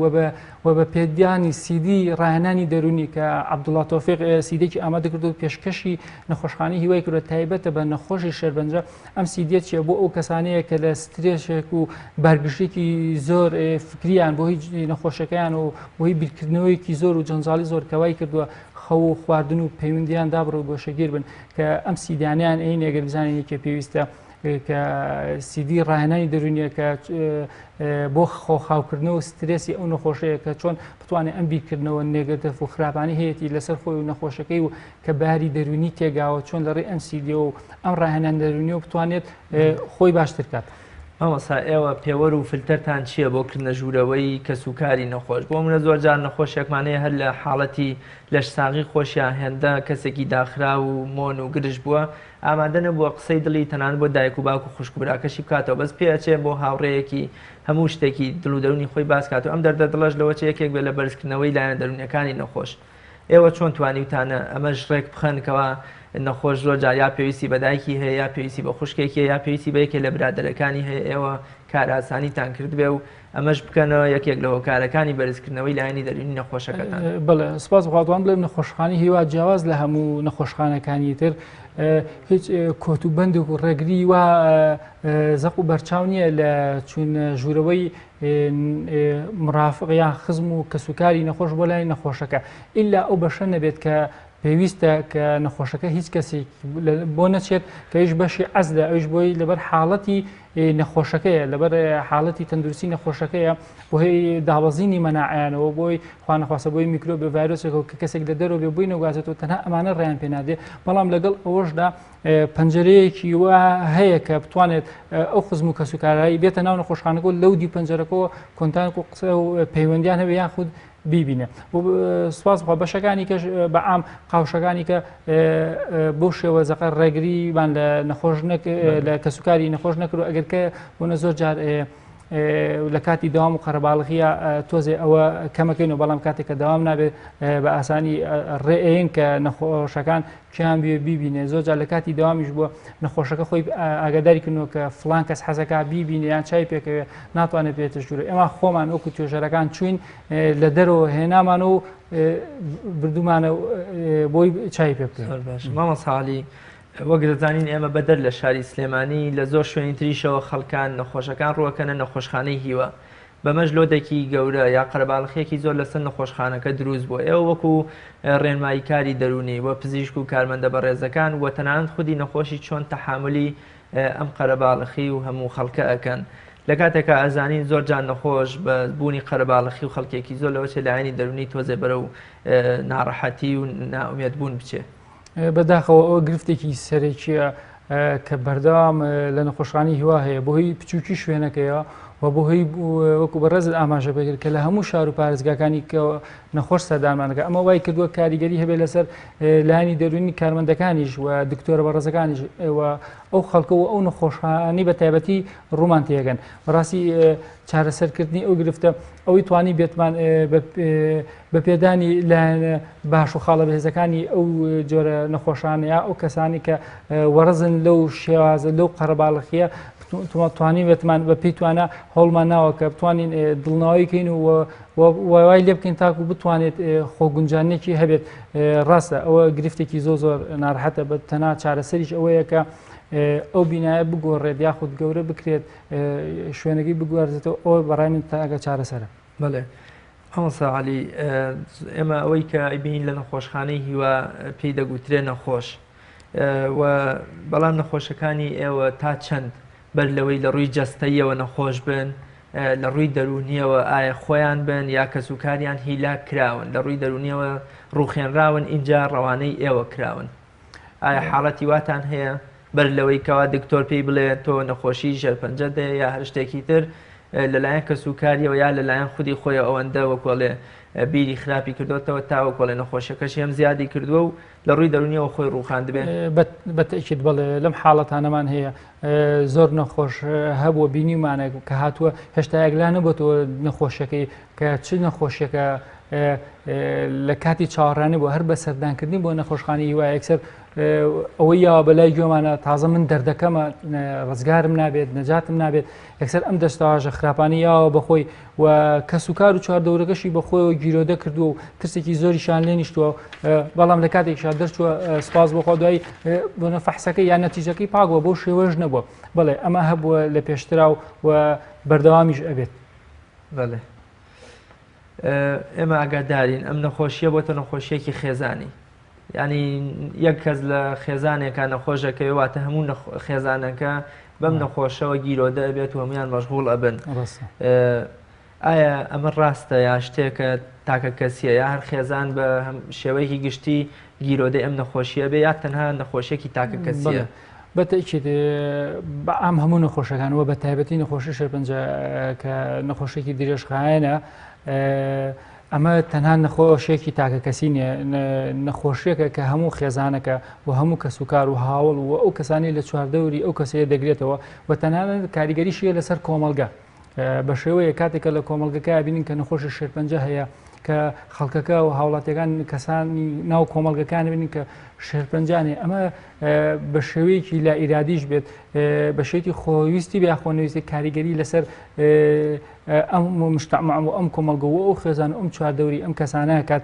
و بە پێدیانی سیدی ڕاهێنانی دەرونی کە عەبدوڵڵا تۆفیق سیدێکی ئامادە کردو پێشکەشی نەخۆشخانەی هیوای کردووە تایبەتە بە نەخۆشی شێربەنجە ئەم سیدیە چیە بۆ ئەو کەسانەیە کە لە سترێشێک و بارگشتێکی زۆر فکریان بۆ هیچ نەخۆشەکەیان و بۆی بیرکردنەوەیکی زۆر و جەنجاڵی زۆر کەوای کردووە خەو و خواردن و پەیوەندیان دابڕ و گۆشەگیر بن کە ئەم سیدیانیان ئەین ئەگەر بزانین کە پێویستە کە سیدی ڕاهێنانی دەرونیە کە بۆ خۆخاوکردنەوە سترێسی ئەو نەخۆشەیە کە چۆن بتوانێت ئەم بیرکردنەوە نێگەتیڤ و خراپانی هەیەی لەسەر خۆی و نەخۆشەکەی و کە باری دەرونی تێگاوە چۆن لەڕێی ئەم سیدیە و ئەم ڕاهێنان دەرونیەوە بتوانێت خۆی باشتر کات. ئەوەسا ئێوە پێوەەر و فلتەرتان چییە بۆ کردنە ژوورەوەی کەسوکاری نەخۆش بۆ منە زۆر جار نەخۆشیێکمانەیە هەر لە حاڵەتی لەش ساغی خۆشیان هێندە کەسێکی داخرا و مۆن و گرش بووە ئامادە نەبووە قسەی دڵی تەنان بۆ دایک و باوک و خوشک و براکەشی بکاتەوە بەس پێچێ بۆ هاوڕێیەکی هەموو شتێکی دڵ و دەرونی خۆی باس کاتەوە ئەم دەردە دڵەش لەوە چ یەکێک بێ لە بەرزکردنەوەی لایەنە دەرونیەکانی نەخۆش. ئێوە چۆن توانیوتانە ئەمەش ڕێک بخەنکەوە نەخۆش زۆر جار یا پێویستی بە دایکی هەیە یا پێویستی بە خوشکێکی یا پێویستی بە یەکێک لە برادەرەکانی هەیە ئێوە کار ئاسانیتان کرد بێ و ئەمەش بکەنەوە یەکێک لە هۆکارەکانی بەرزکردنەوەی لایەنی دەرونی نەخۆشەکەتان. بەڵێ سپاس بخواتوان بڵێم نەخۆشخانەی هیوا جیاواز لە هەموو نەخۆشخانەکانی تر هیچ کۆتوبەند و ڕێگری و زەق و بەرچاو نییە لە چون ژوورەوەی مرافق یان خزم و کەسوکاری نەخۆش بۆ لای نەخۆشەکە ئیلا ئەو بەشە نەبێت کە پێویستە کە نەخۆشەکە هیچ کەسێک بۆ نەچێت کە هیچ بەشی عەزلە ئەوش بۆی لەبەر حاڵەتی نەخۆشەکەیە لەبەر حاڵەتی تەندروستی نەخۆشەکەیە بۆ هەیە داوەزینی مەناعیانەوە بۆی خوا نەخواستە بۆی میکرۆب ڤایرۆسێکەوە کە کەسێک لە دەرەوە بێ بووی نەگوازێتەوە تەنها ئەمانە ڕێیان پێ نادێ بەڵام لەگەڵ ئەوەشدا پەنجەرەیەکی وە هەیە کە بتوانێت ئەو خزم و کەسوکارایی بێتە ناو نەخۆشخانەکە لەو دی پەنجەرەکەەوە کۆنتاک و قسە و پەیوەندیان هەبێ یاخود بیبینێ سواز بخوا بەشەکانی کەش بە عام قاوشەکانی کە بۆ شێوە زەقە ڕێگریمان لە نەخۆش لە کەسوکاری نەخۆش نەکرد ئەگەر کە بۆنە زۆر جار لە کاتی داوام و قەرەباڵغیە تۆزێ ئەوە کەمەکەین و بەڵام کاتێک کە داوام نابێت بە ئاسانی ڕێئین کە نەخۆشەکان کیان بێ بیبینێ زۆر جار لە کاتی داوامیش بووە نەخۆشەکە خۆی ئاگاداری کردنەوە کە فڵان کەس حەزەکە بیبینێ یان چای پێکەوێ ناتوانێت بێتە ژوورە ئێمە خۆمان وەکو توێژەرەکان چوین لە دەرەوە هێنامان و بردومانە بۆی چای پێ بکەین. مامۆستا عەلی وەک دەزانین ئێمە بەدەر لە شاری سلێمانی لە زۆر شوێنی تریشەوە خەڵکان نەخۆشەکان ڕوەکەنە نەخۆشخانەی هیوە بەمەش لۆدێکی گەورە یا قەرەباڵغیەکی زۆر لەسەر نەخۆشخانەکە دروست بووە. ئێوە وەکو ڕێنماییکاری دەرونی وە پزیشک و کارمەندە بەڕێزەکان وە تەنانەت خودی نەخۆشی چۆن تەحاملی ئەم قەرەباڵغی و هەموو خەڵکە ئەکەن لە کاتێکە ئەزانین زۆر جان نەخۆش بە بوونی قەرەباڵغی و خەڵکێکی زۆر لەوە لە عینی دەرونی تۆزێ بەرە و ناڕەحەتی و ناومێت بوون بچێ. بەداخەوە ئەوە گرفتێکی سەرێکیە کە بەردەوام لە نەخۆشخانەی هیوا هەیە بۆ هۆی بچووکی شوێنەکەیە و بۆ هۆی وەکو بەڕێزت ئاماژە بگیر کە لە هەموو شار و پارێزگاکانی کە نەخۆش سەردانمانەکە ئەمە وای کردووە کاریگەری هەبێت لەسەر لایانی دەرونی کارمەندەکانیش و دکتۆرە بەڕێزەکانیش ئەو خەڵکە و ئەو نەخۆشخانەی بە تایبەتی ڕوومان تێگەن بەڕاستی چارەسەرکردنی ئەو گرفتە ئەوەی توانی بێتمان بە پێدانی لایەنە باش و خاڵە بەهێزەکانی ئەو جۆرە نەخۆشانە یا ئەو کەسانی کە وەرزن لەو شێوازە لەو قەرەباڵغیە توانین بێتمان بە پێی توانە هەوڵمان ناوە کە بتوانین دڵناویکەین و وای لێ بکەین تاکو بتوانێت خۆگونجانێکی هەبێت. ڕاستە ئەوە گرفتێکی زۆر ناڕەحەتە بە تەنها چارەسەریش ئەوەیە کە ئەو بینایە بگۆڕێت یاخود گەورە بکرێت شوێنەکەی بگوارزێتەوە ئەوە بەڕای من تاگە چارەسەرە. بەڵێ هەڵسەعالی ئێمە ئەوەی کە ئەیبین لە نەخۆشخانەی هیوا پێی دەگوترێ نەخۆش و بەڵام نەخۆشەکانی ئێوە تا چەند بەر لەوەی لە ڕووی جەستەیەوە نەخۆش بن لە ڕووی دەرونیەوە ئایا خۆیان بن یا کەسوکاریان هیلاک کراون لە ڕووی دەرونیەوە ڕوخێنراون اینجا ڕەوانەی ئێوە کراون ئایا حاڵەتی واتان هەیە بەر لەوەی کەوا دکتۆر پێی بڵێ تۆ نەخۆشی ژەرپەنجەت هەیە یا هەر شتێکی تر لەلایەن کەسوکاریەوە یا لەلایەن خودی خۆی ئەوەندە وەکۆڵێ بیری خراپی کردوتەوە تاوەکۆڵێ نەخۆشیەکەش هەم زیادی کردووە و لە ڕووی دەرونیەوە خۆی ڕووخاند بێ بەتەکید بڵێ لەم حاڵەتانەمان هەیە زۆر نەخۆش هەبووە بینیمانە کە هاتووە هێشتا یەکلا نەبووەوە نەخۆشیەکەی کە چ نەخۆشیەکە لە کاتی چاوەڕانی بۆ هەر بە سەردانکردنی بۆ نەخۆشخانەی هیوا یەکسەر ئەوەی یاوە بەلای گوێمانە تازە من دەردەکەمە ڕزگارم نابێت نەجاتم نابێت یەکسەر ئەم دەستاواژە خراپانی یاوە بەخۆی و کەسوکار و چواردەورەکەشی بەخۆیەوە گیرۆدە کردووە و ترسێکی زۆریشان لێ نیشتووە بەڵام لە کاتێکشا دەرچووە سپاس بۆخوا دوای بۆنە فەحسەکەی یان نەتیجەکەی پاکوە بۆ شێوەش نەبووە بڵێ ئەمە هەبووە لە پێشترا و بەردەوامیش ئەبێت. بەڵێ ئێمە ئاگادارین ئەم نەخۆشیە بۆتە نەخۆشیەکی خێزانی ینی یەک کەس لە خێزانێکە نەخۆشەکەی واتە هەموو خێزانەکە بەم نەخۆشەوە گیرۆدە ئەبێت و هەمویان مەشغوڵ ئەبن. ئایا ئەمە ڕاستە یا شتێکە تاکە کەسیە یا هەر خێزان بە شێوەیەکی گشتی گیرۆدەی ئەم نەخۆشیە بێ یا تەنها نەخۆشیێکی تاکە کەسیە؟ بەتەکید ئەم هەموو نەخۆشەکانەوە بە تایبەتی نەخۆشی شێرپەنجە کە نەخۆشێکی درێژخایەنە ئەمە تەنها نەخۆشیێکی تاکە کەسی نیە نەخۆشیەکە کە هەموو خێزانەکە و هەموو کەسوکار و هاوڵ و ئەو کەسانی لە چواردەوری ئەو کەسەیە دەگرێتەوە و تەنانەت کاریگەریشیە لەسەر کۆمەلگا بە شێوەیە کاتێکە لە کۆمەلگەکە بینین کە نەخۆشی شێرپەنجە هەیە کە خەڵکەکە و هاوڵاتیەکان کەسانی ناو کۆمەلگەکان بینین کە شێرپەنجانێ ئەمە بە شێوەیەکی لا ئیرادیش بێت بە شێتی خۆویستی بە خۆنەویستی کاریگەری لەسەر ئەم مجتەمع و ئەم کۆمەلگەوە ئەو خێزان ئەم چواردەوری ئەم کەسانە کات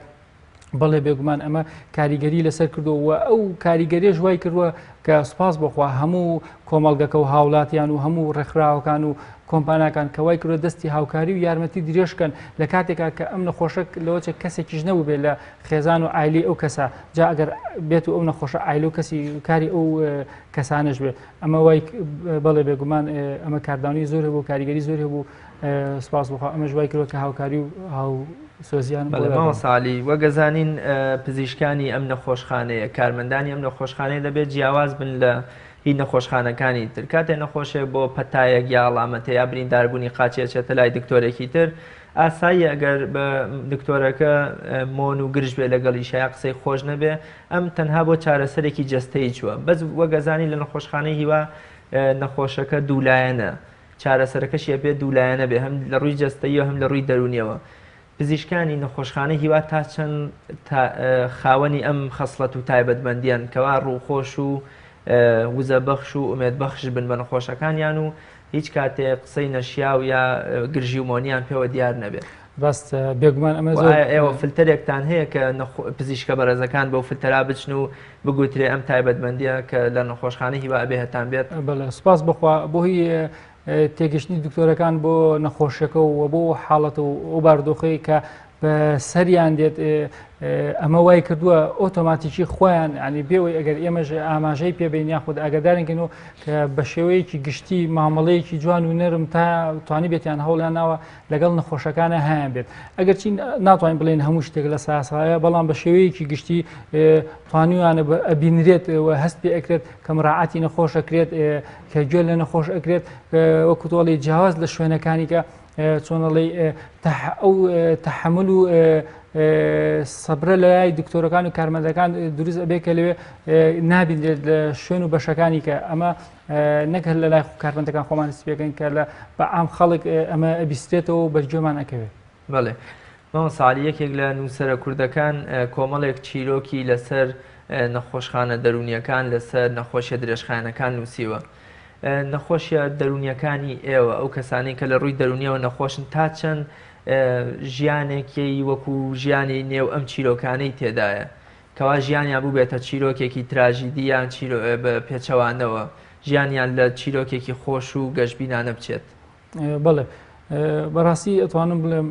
بەڵێ بێگومان ئەمە کاریگەری لەسەر کردووە ئەو کاریگەریش وای کردووە کە سوپاس بخوا هەموو کۆمەلگەکە و هاوڵاتیان و هەموو ڕێکخراوەکان و کۆمپانیاکان کە وای کردوە دەستی هاوکاری و یارمەتی درێژکەن لە کاتێکا کە ئەم نەخۆشە لەوەچە کەسێکیش نەبوو بێت لە خێزان و ئایلی ئەو کەسە جا ئەگەر بێت و ئەو نەخۆشە ئایل و کەسی کاری ئەو کەسانش بێت ئەمە وای بەڵێ بێگومان ئەمە کاردانی زۆر هەبوو کاریگەری زۆر هەبوو سپاس بخوا ئەمەش وای کردوە کە هاوکاری و هاو سۆزیان ساڵی وەگەزانین پزیشکانی ئەم نەخۆشخانەیە کارمەندانی ئەم نەخۆشخانەیە دەبێت جیاواز بن لە هی نەخۆشخانەکانی تر کاتێ نەخۆشێ بۆ پەتایەک یا ئەڵامەتە یا برینداربوونی قاچێچێتە لای دکتۆرێکی تر ئاسایی ئەگەر بە دکتۆرەکە مۆن و گرژ بێ لەگەڵیش یا قسەی خۆش نەبێ ئەم تەنها بۆ چارەسەرێکی جەستەی چووە بەس وەگەزانی لە نەخۆشخانەی هیوا نەخۆشەکە دوولایەنە چارەسەرەکەشیە بێت دوولایەنە بێ هەم لە ڕووی جەستەیە هەم لە ڕووی دەرونیەوە پزیشکانی نەخۆشخانەی هیوا تا چەند خاوەنی ئەم خەسڵەت و تایبەتمەندیان کەوا ڕووخۆش و وزەبەخش و ئومێدبەخش بن بە نەخۆشەکانیان و هیچ کاتێک قسەی نەشیا و یا گرژی و مۆنیان پێوە دیار نەبێت. ڕاست بێگومان ئەمە ئێوە فلتەرێکتان هەیە کە پزیشکە بەڕێزەکان بەو فلتەرا بچن و بگوترێ ئەم تایبەتمەندیە کە لە نەخۆشخانەی هیوا ئەبێ هەتان بێت؟ بەڵێ سوپاس بخوا بۆ هی تێگەشتنی دکتۆرەکان بۆ نەخۆشیەکە و بۆ حاڵەت و باردۆخەی کە بە سەریان دێت ئەمە وای کردووە ئۆتۆماتیکی خۆیان ینی بێەوەی ئەگەر ئێمەژ ئاماژەی پێبین یاخود ئاگادارنکەن و کە بە شێوەیەکی گشتی مامەڵەیەکی جوان و نەرم تا توانی بێتیان هەوڵیان ناوە لەگەڵ نەخۆشەکانە هیان بێت ئەگەر چین ناتوانین بڵێن هەموو شتێک لە ساسایە بەڵام بە شێوەیەکی گشتی توانیوانە ئەبینرێت و هەست پێ ئەکرێت کە مراعاتی نەخۆشەکرێت کە گوێ لە نەخۆش ئەکرێت وەکو تۆڵی جیاواز لە شوێنەکانی کە چۆنەڵی ئەو تەحمل و سەبرە لە لای دکتۆرەکان و کارمەندەکان دروست ئەبێ کە لەوێ نابینێت لە شوێن و بەشەکانی کە ئەمە نەکە لە لای کارمەندەکان خۆمان سپێکەن کە لە بە عام خەڵک ئەمە ئەبیسترێتەوە بەرجێمان ئەکەوێت. بەڵێ ماوە ساڵی یەکێک لە نووسەرە کوردەکان کۆمەڵێک چیرۆکی لەسەر نەخۆشخانە دەرونیەکان لەسەر نەخۆشیە درێژخانەکان نووسیوە. نەخۆشیە دەرونیەکانی ئێوە ئەو کەسانی کە لە ڕووی دەرونیەوە نەخۆشن تا چەند ژیانێکی وەکو ژیانی نێو ئەم چیرۆکانەی تێدایە کەوا ژیانیان بوو بێتە چیرۆکێکی تراژیدیان بە پێچەوانەوە ژیانیان لە چیرۆکێکی خۆش و گەشتبینانە بچێت. بەڵێ بەڕاستی ئەتوانم بڵێم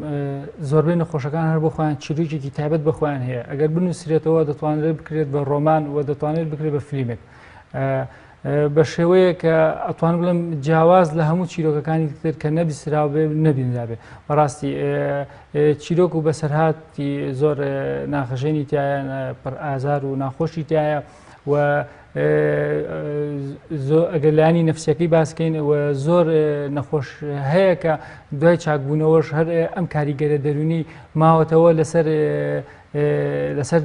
زۆربەی نەخۆشەکان هەر بۆ خۆیان چیرۆکێکی تایبەت بەخۆیان هەیە ئەگەر بنووسرێتەوە دەتوانرێت بکرێت بە ڕۆمان و دەتوانێت بکرێت بە فیلمێک بە شێوەیە کە ئەتوان بڵم جیاواز لە هەموو چیرۆکەکانی تر کە نەبیستراوە بێ نەبینرابێ بەڕاستی چیرۆک و بەسەرهاتی زۆر ناخەژێنی تایە پڕ ئازار و ناخۆشی تایە و ئەگەر لایانی نەفسیەکەی باسکەین و زۆر نەخۆش هەیە کە دوای چاکبوونەوەش هەر ئەم کاریگەرە دەرونی ماوەتەوە لەسەر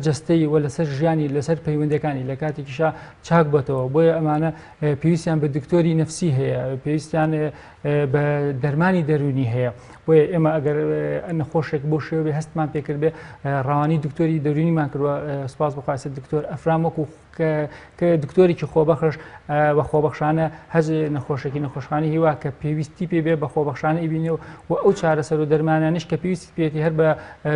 جستەی و لەسەر ژیانی لەسەر پەیوەندەکانی لە کاتێکیشا چاک بەتەوە بۆیە ئەمانە پێویستیان بە دکتۆری نەفسی هەیە پێویستیان بە دەرمانی دەرونی هەیە بۆیە ئێمە ئەگەر نەخۆشێک بۆ شێوێ هەستمان پێکرد بێ ڕەوانی دکتۆری دەرونیمان کردووە سپاس بخواست دکتۆر ئەفرام وەکو کە دکتۆرێکی خۆبەخش بە خۆبەخشانە هەز نەخۆشێکی نەخۆشخانەی هیوا کە پێویستی پێبێ بە خۆبەخشانە ئیبینێ و ئەو چارەسەر و دەرمانانش کە پێویستی پێێتی هەر بە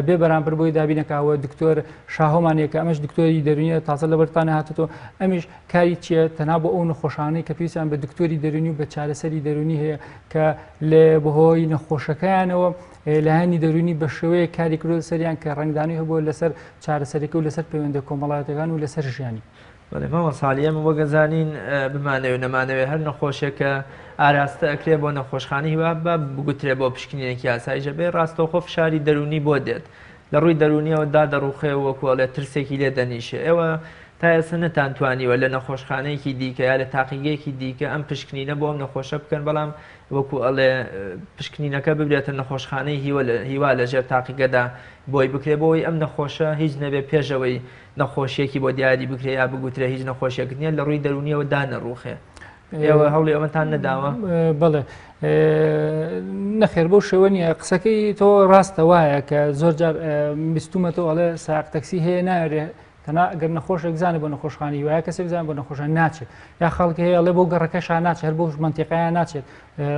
بێ بەرامبەر بۆی دابینەکەوە دکتۆر شاهۆمانەیە کە ئەمەش دکتۆری دەرونیە تازە لە بەرتانە هاتوۆ ئەمیش کاری چییە تەنا بۆ ئەو نەخۆشانەی کە پێویستیان بە دکتۆری دەرونی و بە چارەسەری دەرونی هەیە کە لێ بەهۆی نەخۆشەکەیانەوە لایانی دەرونی بە شێوەیە کاری کرۆ سەریان کە ڕنگدانی هەبووە لەسەر چارەسەرەکە و لەسەر پەیوەندە کۆمەڵاتەکان و لەسەر ژیانی. بەڵێمەوە ساڵیەم وەگەزانین بمانەوە نەمانەوێت هەر نەخۆشیەکە ئاراستە ئەکرێ بۆ نەخۆشخانەی هیوا بە بگوترێ بۆ پشکنینێکی یاساییژە بێ ڕاستەوخۆ فشاری دەرونی بۆ دێت لە ڕووی دەرونیەوە دادەڕوخێ وەکوڵێت ترسێکی لێ دەنیشێ ئێوە تا ئێستا نەتانتوانیوە لە نەخۆشخانەیەکی دیکە یا لە تاقیگەیەکی دیکە ئەم پشکنینە بۆ ئەم نەخۆشە بکەن بەڵام وەکو ئەڵێ پشکنینەکە ببرێتە نەخۆشخانەی هیوا لەژێر تاقیگەدا بۆی بکرێ بۆی ئەم نەخۆشە هیچ نەبێ پێشەوەی نەخۆشیەکی بۆ دیاری بکرێ یا بگوترێ هیچ نەخۆشیەک نیە لە ڕووی دەرونیەوە دانەڕوخێ. ئێوە هەوڵی ئەوەتان نەداوە؟ بەڵێ نەخێر بەو شێوە نیە قسەکەی تۆ ڕاستە وایە کە زۆر جار بیستومەتەوە ئەڵێ ساق تەکسی هەیە ناوێ تەنا ئەگەر نەخۆشێک بزانێت بۆ نەخۆشخانەی وایە کەسێک بزانێت بۆ نەخۆشان ناچێت یا خەڵک هەیە ئەڵێ بۆ گەڕەکەشان ناچێت هەر بۆ منتیقەیان ناچێت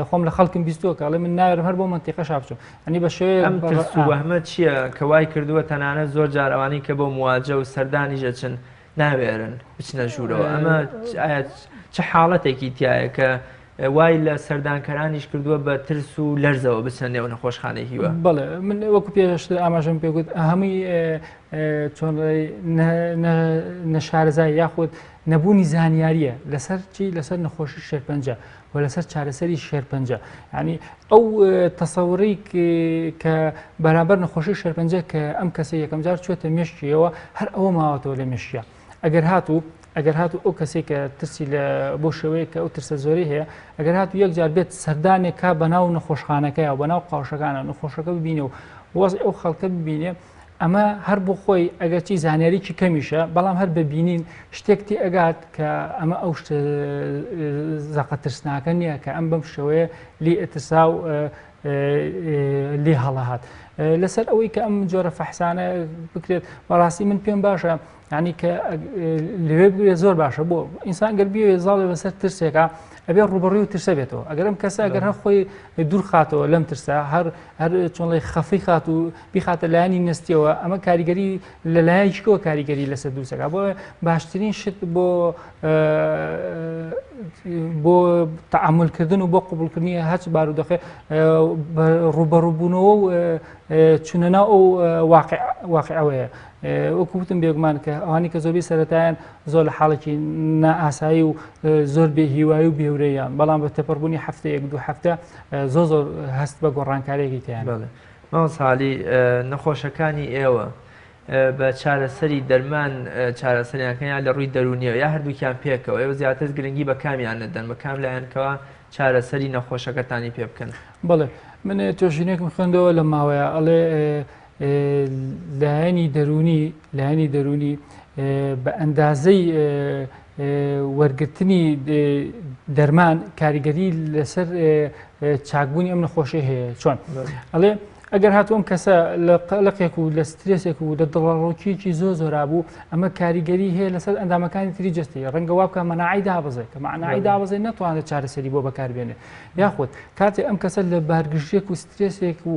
خۆم لە خەڵکم بیستووە کە ئەڵێ من ناوێرم هەر بۆ منتیقەش بچوو ئەنی بە شێوەیە ئەم ترس و وەهمە چییە کە وای کردووە تەنانەت زۆر جار ئەوانەی کە بۆ مواجە و سەردانیژە چن ناوێرن بچنە ژوورەوە ئەمە چه حاڵەتێکی تایە کە وای لە سەردانکەرانیش کردووە بە ترس و لەرزەوە بچنە نێو نەخۆشخانەی هیوا؟ بەڵێ من وەکو پێشتر ئاماژەم پێگوت هەمووی چۆن نەشارەزای یاخود نەبوونی زانیاریە لەسەر چی لەسەر نەخۆشی شێرپەنجە و لەسەر چارەسەری شێرپەنجە ینی ئەو تەسەوڕی کە بەرامبەر نەخۆشی شێرپەنجە کە ئەم کەسە یەکەم جار چێتە مێشکیەوە هەر ئەوە ماوەتەوە لە مێشکە ئەگەر هاتوو ئەو کەسێک کە ترسی لە بۆ شێوەیە کە ئەو ترسە زۆری هەیە ئەگەر هاتوو یەک جار بێت سەردانێک کا بەناو نەخۆشخانەکەیە و بەناو قاوشەکانە نەخۆشەکە ببینێ و وەزی ئەو خەڵکە ببینێ ئەمە هەر بۆ خۆی ئەگەر چی زانیاریی کەمیشە بەڵام هەر ببینین شتێکتی ئەگات کە ئەمە ئەو زەقە ترسناکە نییە کە ئەم بەم شێوەیە لی ئەترسا و لێ هەڵەهات لەسەر ئەوەی کە ئەم جۆرە فەحسانە بکرێت بەڕاستی من پێم باشە ینی کە لەوێ بگرێت زۆر باشە بۆ ئینسان گەر بیێ زاڵێ بەسەر ترسێکە ئەبێ ڕوبەڕووی و ترسە بێتەوە ئەگەر ئەم کەسە ئەگەر هەر خۆی دوور خاتەوە لەم ترسە هەر چۆنڵی خەفی خات و بیخاتە لایانی نستیەوە ئەمە کاریگەری لەلایەکەوە کاریگەری لەسەر دووسەکە بۆ باشترین شت بۆ تعاملکردن و بۆ قوبولکردنی هەچ بارودۆخێ ڕوبەڕووبوونەوە و چونەنا ئەو واقعەوەیە وەکوتم بێگومان کە ئەوانی کە زۆربەی سەرەتایان زۆر لە حاڵێکی نائاسایی و زۆر بێ هیوایی و بێورەیان بەڵام بە تێپەڕبوونی هەفتەیەک دوو هەفتە زۆر هەست بە گۆڕانکاریەکی تیان ماوەساڵی نەخۆشەکانی ئێوە بە چارەسەری دەرمان چارەسەریانکەیان لە ڕووی دەرونیەوە یا هەردووکیان پێکەوە ئێوە زیاتر گرنگی بە کامیان نەدەن بە کام لایەنکەوە چارەسەری نەخۆشەکەتانی پێ بکەن بڵێ من توێژینێکم خوێندەوە لە ماوەیە ئەڵێ لایەنی دەرونی بە ئەندازەی وەرگرتنی دەرمان کاریگەری لەسەر چاکبوونی ئەم نەخۆشی هەیە چۆن ئەڵێ ئەگەر هاتووەم کەسە لە قەلقێک و لە سترێسێک و لە دڵڕۆکیەکی زۆرابوو ئەمە کاریگەری هەیە لەسەر ئەندامەکانی تری جستی ڕەنگە وا بکە مەناعی دابەزێت کە معنای دابەزێت نەتوانێت چارەسەری بۆ بەکاربێنێت یاخود کاتێک ئەم کەسە لە بارگشتێک و سترێسێک و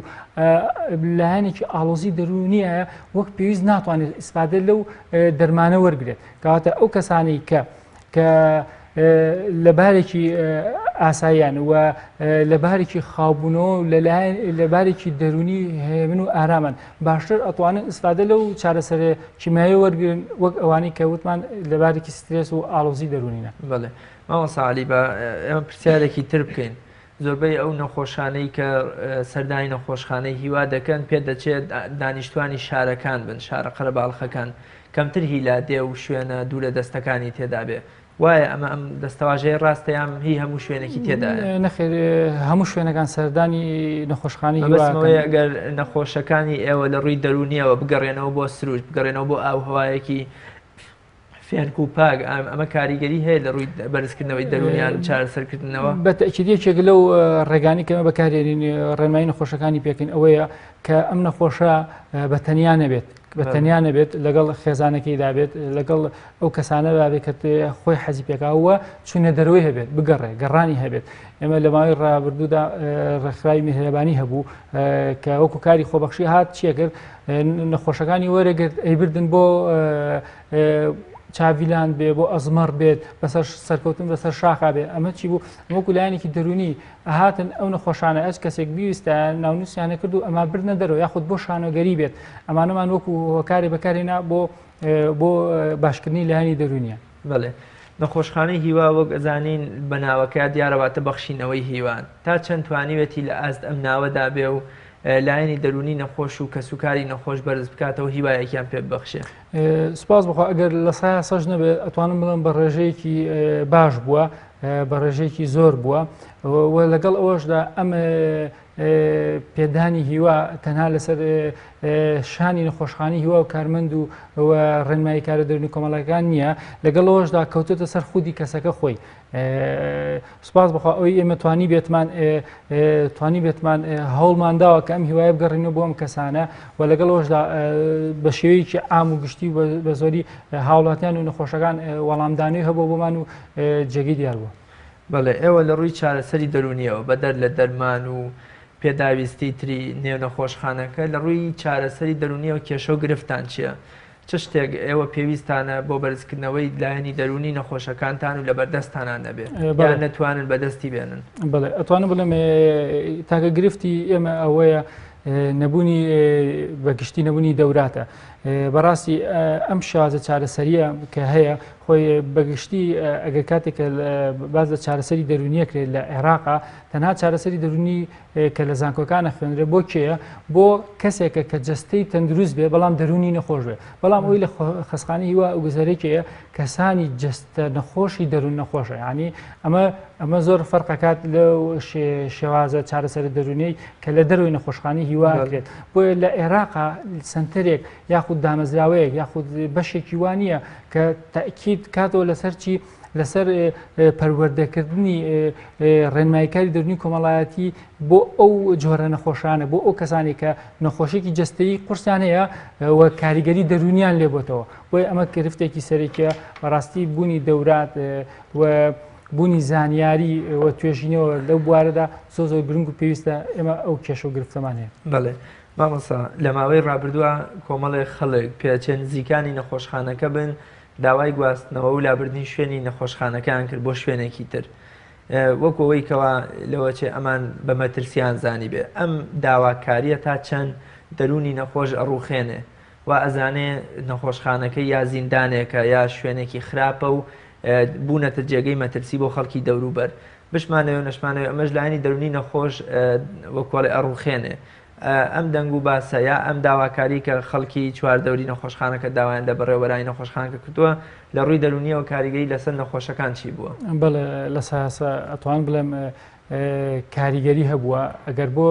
لایەنێکی ئاڵۆزی دەرونیە وەک پێویست ناتوانێت ئیسفادە لەو دەرمانە وەرگێت کەواتە ئەو کەسانی کە لەبارێکی ئاساییان و لەبارێکی خاوبوونەوە لەبارێکی دەرونی هێمن و ئارامان باشتر ئەتوانن ئیسفادە لەو چارەسەرێ کیمایە وەرگن وەک ئەوانەی کە وتمان لەبارێکی سترێس و ئاڵۆزی دەرونینە بڵێ ماوەساعلی بە ئێمە پرسیارێکی تر بکەین زۆربەی ئەو نەخۆشانەی کە سەردانی نەخۆشخانەی هیوا دەکەن پێ دەچێت دانیشتوانی شارەکان بن شارە قەرەباڵغەکان کەمتر هیلادێ و شوێنە دوورە دەستەکانی تێدا بێ وایە ئەمە ئەم دەستەواژەیە ڕاستەیان هی هەموو شوێنێکی تێدایە نەخێر هەموو شوێنەکان سەردانی نەخۆشخانەی بەسمەوەی ئەگەر نەخۆشەکانی ئێوە لە ڕووی دەرونیەوە بگەڕێنەوە بۆ سروش بگەڕێنەوە بۆ ئاوهەوایەکی فێنک و پاک ئەمە کاریگەری هەیە لە ڕووی بەرزکردنەوەی دەرونیان چارەسەرکردنەوە بە تەکیدیەکێک لەو ڕێگانی کەمە بەکارێنین ڕێنمایی نەخۆشەکانی پێکەین ئەوەیە کە ئەم نەخۆشە بەتەنیا نەبێت بەتەنیا نەبێت لەگەڵ خێزانەکەی دابێت لەگەڵ ئەو کەسانە بابێت کە خۆی حەزی پێکاوە چونە دەروی هەبێت بگەڕێ گەڕانی هەبێت ئێمە لە ماوەی ڕابردوودا ڕێکخراوی میهرەبانی هەبوو کە وەکو کاری خۆبەخشی هات چیە کرد نەخۆشەکانی وەرەگرت ئەیبردن بۆ چاویلان بێ بۆ ئەزمەڕ بێت بەسەر سەرکەوتن بەسەر شاخا بێ ئەمە چی بوو وەکو لایەنێکی دەرونی هاتن ئەو نەخۆشانە ئەس کەسێک بیویستە ناونووسیانە کرد و ئەمە بردنە دەرەوە یاخود بۆ شانۆگەری بێت ئەمانەمان وەکو هۆکارێ بەکارێنا بۆ باشکردنی لایەنی دەرونیە بڵێ نەخۆشخانەی هیوا وەک ئەزانین بە ناوەکە دیارەواتە بەخشینەوەی هیوان تا چەند توانیوێتی لە ئاست ئەم ناوەدا بێ و لایەنی دەرونی نەخۆش و کەسوکاری نەخۆش بەرز بکاتەوە هیوایەکیان پێ ببەخشێ سپاس بخوا ئەگەر لە سایە سەژ نەبێت ئەتوانم بڵێم بە ڕێژەیەکی باش بووە بە ڕێژەیەکی زۆر بووە لەگەڵ ئەوەشدا ئەم پێدانی هیوا تەنها لەسەر شانی نەخۆشخانەی هیوا و کارمەند و ڕێنمایی کارە دەرونی کۆمەڵەکان نییە لەگەڵ ئەوەشدا کەوتێتە سەر خودی کەسەکە خۆی سپاس بخوا ئەوی ئێمە توانی بێتمان هەوڵمانداوە کە ئەم هیوایە بگەڕینەوە بۆ ئەم کەسانە و لەگەڵ ئەوەشدا بە شێوەیەکی عام و گشتی بە زۆری هاوڵاتیان و نەخۆشەکان وەڵامدانەوەی هەبوو بۆمان و جێگی دیار بوو بەڵێ ئێوە لە ڕووی چارەسەری دەرونیەوە بەدەر لە دەرمان و پێداویستی تری نێو نەخۆشخانەکە لە ڕووی چارەسەری دەرونیەوە کێشە و گرفتان چییە؟ چ شتێک ئێوە پێویستانە بۆ بەرزکردنەوەی لایەنی دەرونی نەخۆشەکانتان و لە بەردەستانان نەبێت یان نەتوانن بەدەستی بێنن بڵێ ئەتوانم بڵێم تاکە گرفتی ئێمە ئەوەیە نەبوونی بەگشتی نەبوونی دەوراتە بەڕاستی ئەم شازە چارەسەریە کە هەیە خۆی بەگشتی ئەگەر کاتێکە باز لە چارەسەری دەرونیە کرێت لە عێراقا تەنها چارەسەری دەرونی کە لە زانکۆکانە خوێنرێ بۆ کێیە بۆ کەسێکە کە جەستەی تەندروست بێ بەڵام دەرونی نەخۆش بێ بەڵام ئەوی لە خەسخانەی هیوا ئەوگوزارێکەیە کەسانی جەستە نەخۆشی دەرون نەخۆشە ینی ئەمە زۆر فەرقەکات لەو شێوازە چارەسەر دەرونی کە لە دەروی نەخۆشخانەی هیوا کرێت بۆیە لە عێراقا سنتەرێک یاخود دامەزراوەیەک یاخود بەشێکی وانە کە تاکید کاتەوە لەسەر چی لەسەر پەروەردەکردنی ڕێنماییکاری دەرونی کۆمەڵایەتی بۆ ئەو جۆرە نەخۆشانە بۆ ئەو کەسانی کە نەخۆشێکی جەستەیی قورسیان هەیە و کاریگەری دەرونیان لێبێتەوە بۆیە ئەمە گرفتێکی سەرێکە بەڕاستی بوونی دەورات بوونی زانیاری و توێژینەوە لەو بوارەدا زۆر گرنگ و پێویستە ئێمە ئەو کێشە و گرفتەمان هەیە. بەڵێ مامۆستا لە ماوەی ڕابردووە کۆمەڵێک خەڵک پێچەند نزیکانی نەخۆشخانەکە بن داوای گواستنەوە و لابردنی شوێنی نەخۆشخانەکان کرد بۆ شوێنێکی تر وەکەوەی کەوا لەوەچێ ئەمان بە مەترسیان زانی بێ ئەم داواکاریە تا چەند دەرونی نەخۆش ئەڕوخێنێ و ئەزانێ نەخۆشخانەکەی یا زیندانێکە یا شوێنێکی خراپە و بوونەتە جێگەی مەترسی بۆ خەڵکی دەوروبەر بشمانەوە نەشمانەوە ئەمەش لایانی دەرونی نەخۆش وەکوڵی ئەڕوخێنێ ئەم دەنگ و باسە یا ئەم داواکاری کە خەڵکی چواردەوری نەخۆشخانەکە داوایان لە بەڕێوەرانی نەخۆشخانەکە کردووە لە ڕووی دەرونیەوە کاریگەری لەسەر نەخۆشەکان چی بووە؟ بەڵێ لە ساسە ئەتوان بڵێم کاریگەری هەبووە ئەگەر بۆ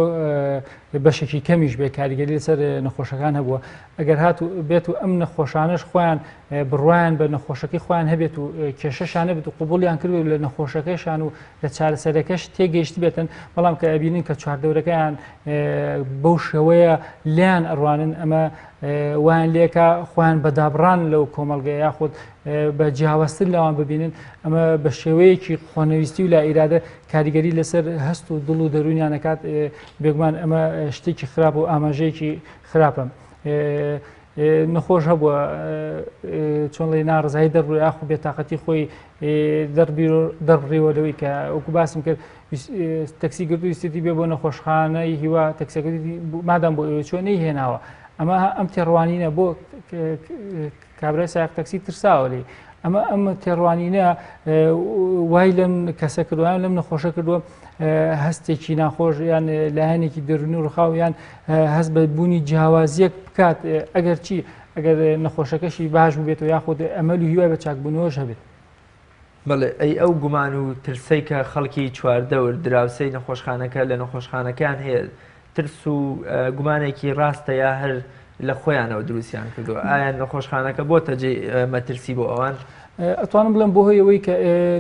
بەشێکی کەمیش بێ کاریگەری لەسەر نەخۆشەکان هەبووە ئەگەر هات و بێت و ئەم نەخۆشانش خۆیان بڕوایان بە نەخۆشەکەی خۆیان هەبێت و کێشەشانە بێت و قوبولیان کردو لە نەخۆشەکەیشان و لە چارەسەرەکەش تێگەیشتی بێتن بەڵام کە ئەبینین کە چواردەورەکەیان بەو شێوەیە لیان ئەڕوانن ئەمە وان لێکە خۆیان بەدابڕان لەو کۆمەڵگە یاخود بە جیاوازتر لەوان ببینن ئەمە بە شێوەیەکی خۆنەویستی و لا ئیرادە کاریگەری لەسەر هەست و دڵ و دەرونیانەکات بێگومان ئەمە شتێکی خراپ و ئاماژەیەکی خراپە. نەخۆش هەبووە چۆن لێ ناڕزایی دەڕوو یاخو بێتاقەتی خۆی دەڕبڕیەوە لەوەی کە وەکو باسم کرد تەکسی گرتو ویستی بێ بۆ نەخۆشخانەی هیوا تەکسەکەی مادام بۆ ئێوە چۆنەی هێناوە ئەمە ئەم تێڕوانینە بۆ کابرای سایق تەکسی ترساوە لێ ئەم تێڕوانینە وای لەم کەسە کردویان لەم نەخۆشە کردووە هەستێکی ناخۆش یان لایەنێکی دەرونی و ڕخاو یان هەست بە بوونی جیاوازیەک بکات ئەگەر چی ئەگەر نەخۆشەکەشی باش بێت و یاخود ئەمەل و هیوای بە چاکبوونەوەش هەبێت. بەڵێ ئەی ئەو گومان و ترسەی کە خەڵکی چواردەور دراوسەی نەخۆشخانەکە لە نەخۆشخانەکان هەیە ترس و گومانێکی ڕاستە یا هەر لە خۆیانەوە دروستیان کردووە ئایا نەخۆشخانەکە بۆتە جێ مەترسی بۆ ئەوان؟ ئەتوانم بڵم بۆ هۆیەوەی کە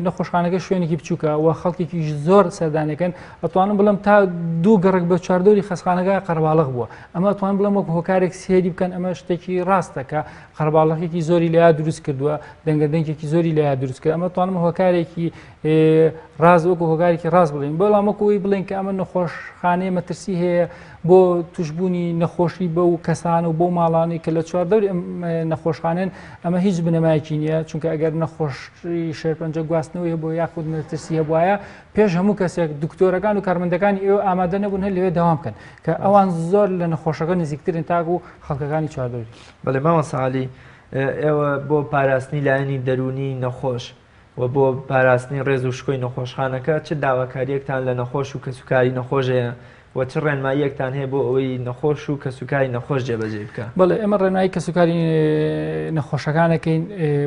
نەخۆشخانەکە شوێنێکی بچووکە و خەڵکێکیش زۆر سەردانەکەن ئەتوانم بڵم تا دوو گەڕک بە چواردەوری خەسخانەکە قەرباڵغ بووە ئەمە ئەتوان بڵم وەکو هۆکارێک سێری بکەن ئەمە شتێکی ڕاستە کە قەرباڵغێکی زۆری لەیا دروست کردووە دەنگەدەنگێکی زۆری لەیا دروست کرد ئەمە توانم هۆکارێکی ڕاز وەکو هۆکارێکی ڕاست بڵین بەڵام وەکوی بڵین کە ئەمە نەخۆشخانەیە مەترسی هەیە بۆ توشببوونی نەخۆشی بە و کەسان و بۆ ماڵانی کە لە چواردەوری نەخۆشخانێن ئەمە هیچ بنەمایەکی نییە چونکە ئەگەر نەخۆشی شێرپەنجە گواستنەوەی بۆ یاخود مەترسی هەبوایە پێش هەموو کەسێک دکتۆرەکان و کارمەندەکانی ئێوە ئامادە نەبوون هەر لەوێ داوام بکەن کە ئەوان زۆر لە نەخۆشەکە نزیکترن تاکو و خەڵکەکانی چواردەوری. بەڵێ ماوە ساڵی ئێوە بۆ پاراستنی لایەنی دەرونی نەخۆش و بۆ پاراستنی ڕێز و شکۆی نەخۆشخانەکە چ داواکاریەکتان لە نەخۆش و کەسوکاری نەخۆشەیە و چ ڕێنماییەکتان هەیە بۆ ئەوەی نەخۆش و کەسوکاری نەخۆش جێبەجێ بکە؟ بەڵێ ئێمە ڕێنمایی کەسوکاری نەخۆشەکانەکەین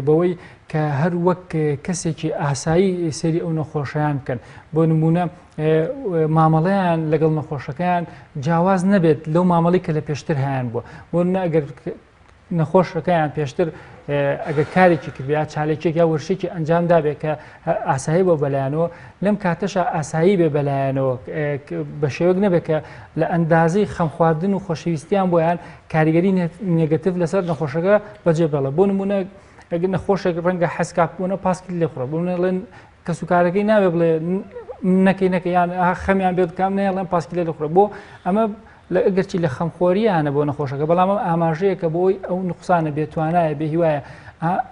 بەوەی کە هەر وەک کەسێکی ئاسایی سەری ئەو نەخۆشیان بکەن بۆ نمونە مامەڵەیان لەگەڵ نەخۆشەکان جیاواز نەبێت لەو مامەڵی کە لە پێشتر هیان بووە بۆ ئەگەر نەخۆشەکەیان پێشتر ئەگەر کارێکی کردیا چالێکێک یا وەرشێکی ئەنجام دابێت کە ئاسایی بۆ بەلایەنەوە لەم کاتەشە ئاسایی بێ بەلایەنەوە بە شێوەک نەبێت کە لە ئەندازەی خەمخواردن و خۆشەویستیان بۆیان کاریگەری نێگەتیڤ لەسەر نەخۆشەکە بەجێ بەڵە بۆ نمونە ئەگەر نەخۆشێک ڕەنگە حەسکات بوونە پاسکی لێخڕە بڵێن کەسوکارەکەی ناوێ بڵێ نەکەی یان خەمیان بێت کام نەیەڵێن پاسکی لێ لەخڕە بۆ ئەمە ئەگەرچی لە خەمخۆریانە بۆ نەخۆشەکە بەڵام ئەم ئاماژەیە کە بۆی ئەو نقصانە بێتوانایە بێ هیوایە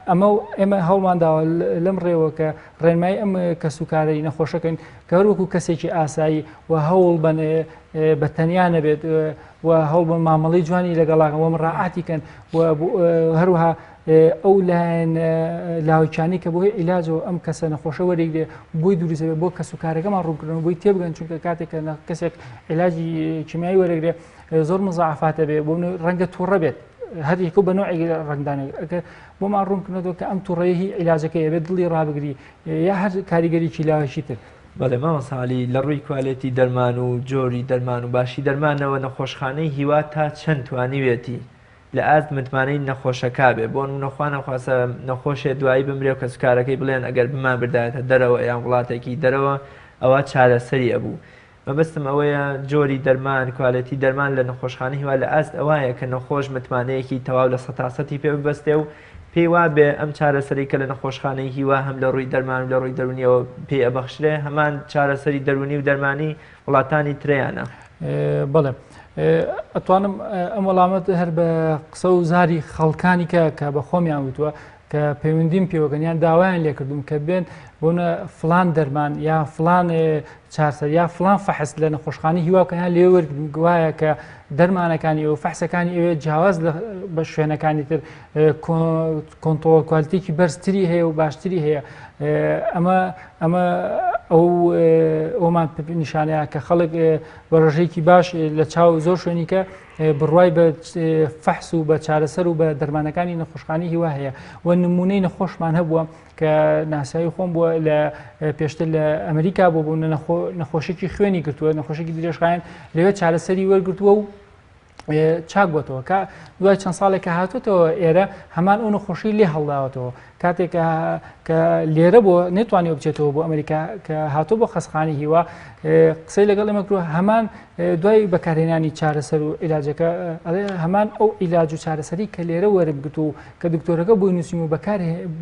ئەمە ئێمە هەوڵمانداوە لەم ڕێوە کە ڕێنمای ئەم کەسوکارەی نەخۆشەکەن کە هەروەکو کەسێکی ئاسایی و هەوڵ بن بە تەنیا نەبێت و هەوڵ بن مامەڵی جوانی لەگەڵاکەن و ڕاعاتی کەن و هەروەها ئەو لایەن لاوەکیانی کە بۆی عیلاجەوە ئەم کەسە نەخۆشە وەرێگرێ بۆی دروستە بۆ کەسوکارەکەمان ڕوونکردن بۆی تێبگەن چونکە کاتێک کە کەسێک عیلاجی کیمیایی وەرەگرێ زۆر مزاعفاتە بێ بۆ ڕەنگە تووڕە بێت هەر یەکە بە نوعی ڕنگدانەکە بۆمان ڕوونکردنەوە کە ئەم تووڕەیە هی عیلاجەکەی بێت دڵی ڕابگری یا هەر کاریگەریی لاوەشی تر. بەڵێ مامە ساڵی لە ڕووی کوالێتی دەرمان و جۆری دەرمان و باشی دەرمانەوە نەخۆشخانەی هیوا تا چەند توانیوێتی لە ئاست متمانەی نەخۆشەکە بێ بۆ نەخواانە خواستە نەخۆشێ دوایی بمرێ و کەسوکارەکەی بڵێن ئەگەر بمان بردایەتە دەرەوە یان وڵاتێکی دەرەوە ئەوە چارەسەری ئەبوو مەبەستم ئەوەیە جۆری دەرمان کوالەتی دەرمان لە نەخۆشخانەی هیوا لە ئاست ئەوایە کە نەخۆش متمانەیەکی تەواو لە 100% پێ ببەستێ و پێی وا بێ ئەم چارەسەری کە لە نەخۆشخانەی هیوا هەم لە ڕووی دەرمان و لە ڕووی دەرونیەوە پێی ئەبەخشرێ هەمان چارەسەری دەرونی و دەرمانی وڵاتانی ترەیانە. بەڵێ ئەتوانم ئەم وەڵامەت هەر بە قسە و زاری خەڵکانی کە بە خۆمیان وتووە کە پەیوەندیم پێوەگەنیان داوایان لێ کردوم کە بێن بۆنە فلان دەرمان یا فلان چارسەر یا فلان فەحس لە نەخۆشخانەی هیواکەیان لێ وەرگرم گوایە کە دەرمانەکانی ئەوە فەحسەکانی ئەوێ جیاواز بە شوێنەکانی تر کۆنتڕۆڵ کوالیتێکی بەرزتری هەیە و باشتری هەیە. ئەمە ئەومان نیشانەیە کە خەڵک بە ڕژەیەکی باش لە چاو زۆر شوێنی کە بڕوای بە فەحس و بە چارەسەر و بە دەرمانەکانی نەخۆشخانەی هیوا هەیە و نمونەی نەخۆشمان هەبووە کە ناسایی خۆم بووە لە پێشتر لە ئەمریکا بۆ بوو نەخۆشێکی خوێنی گرتووە نەخۆشێکی درێژخایەن لەوێ چارەسەری وەرگرتووە و چاک بۆتەوە کە دوای چەند ساڵێک کە هاتوێتەوە ئێرە هەمان ئەو نەخۆشی لێ هەڵداوەتەوە کاتێک کە لێرە بۆ نێتوانێت بچێتەوە بۆ ئەمریکا کە هاتوو بۆ خەسخانی هیوا قسەی لەگەڵ ئێمە کردووە هەمان دوای بەکارهێنانی چارەسەر و عیلاجەکە هەمان ئەو عیلاج و چارەسەری کە لێرە وەربگرت و کە دکتۆرەکە بۆی نووسیم و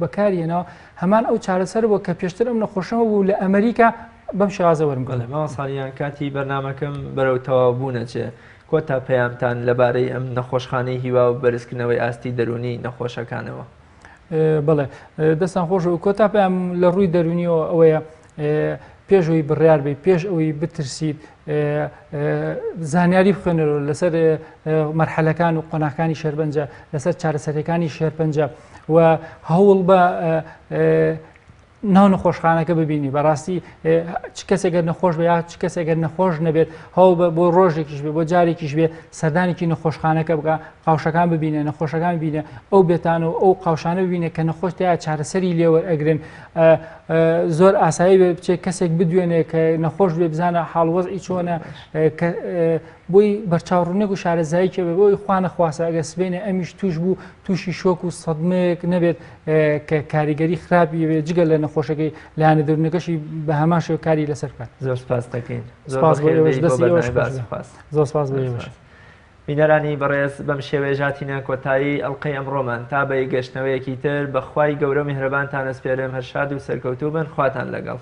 بەکارهێنەوە هەمان ئەو چارەسەر بۆ کە پێشتر ئەم نەخۆشەوە بوو لە ئەمریکا بەم شێوازە وەرمگەڵێ ماوە ساڵیان کاتی بەرنامەکەم بەرەو تەواو بوونەچێ کۆتا پەیامتان لەبارەی ئەم نەخۆشخانەی هیوا و بەرزکردنەوەی ئاستی دەرونی نەخۆشەکانەوە. بڵێ دەستان خۆش و کۆتا پێیان لە ڕووی دەرونیەوە ئەوەیە پێشەوەی بڕیار بێ پێش ئەوەی بترسیت زانیاری بخوێنەوە لەسەر مەرحەلەکان و قۆناغەکانی شێرپەنجە لەسەر چارەسەرەکانی شێرپەنجە و هەوڵ بە ناو نەخۆشخانەکە ببینی بەڕاستی چ کەسێکگەر نەخۆش بە یا چ کەسێکگەر نەخۆش نەبێت هەوڵ بۆ ڕۆژێکیش بێ بۆ جارێکیش بێ سەردانێکی نەخۆشخانەکە بکە قاوشەکان ببینێ نەخۆشەکان ببینێ ئەو بێتان و ئەو قاوشانە ببینێ کە نەخۆش تا چارەسەری لێوە ئەگرن زۆر ئاسایی بێ بچێت کەسێک بدوێنێ کە نەخۆش بێ بزانە حاڵوەزئی چۆنە بۆی بەرچاوڕوونێک و شارەزاییکە بێ بۆی خوا نەخواسە ئەگە سبێنێ ئەمیش توش بوو تووشی شۆک و سەدمەیەک نەبێت کە کاریگەری خراپی بێت جگە لە نەخۆشەکەی لایەنە دەرونەکەشی بە هەمان شێوە کاری لەسەر بکات. زۆر سپاس دەکەین. زۆر سپاس بۆ بینەرانی بەڕێز بەم شێوێژاتینە کۆتایی ئەڵقەی ئەمڕۆمان تا بە گەشتنەوەیەکی تر بەخوای گەورە میهرەبانتان ئەسپێرم هەر شاد و سەرکەوتوو بن خواتان لەگەڵ.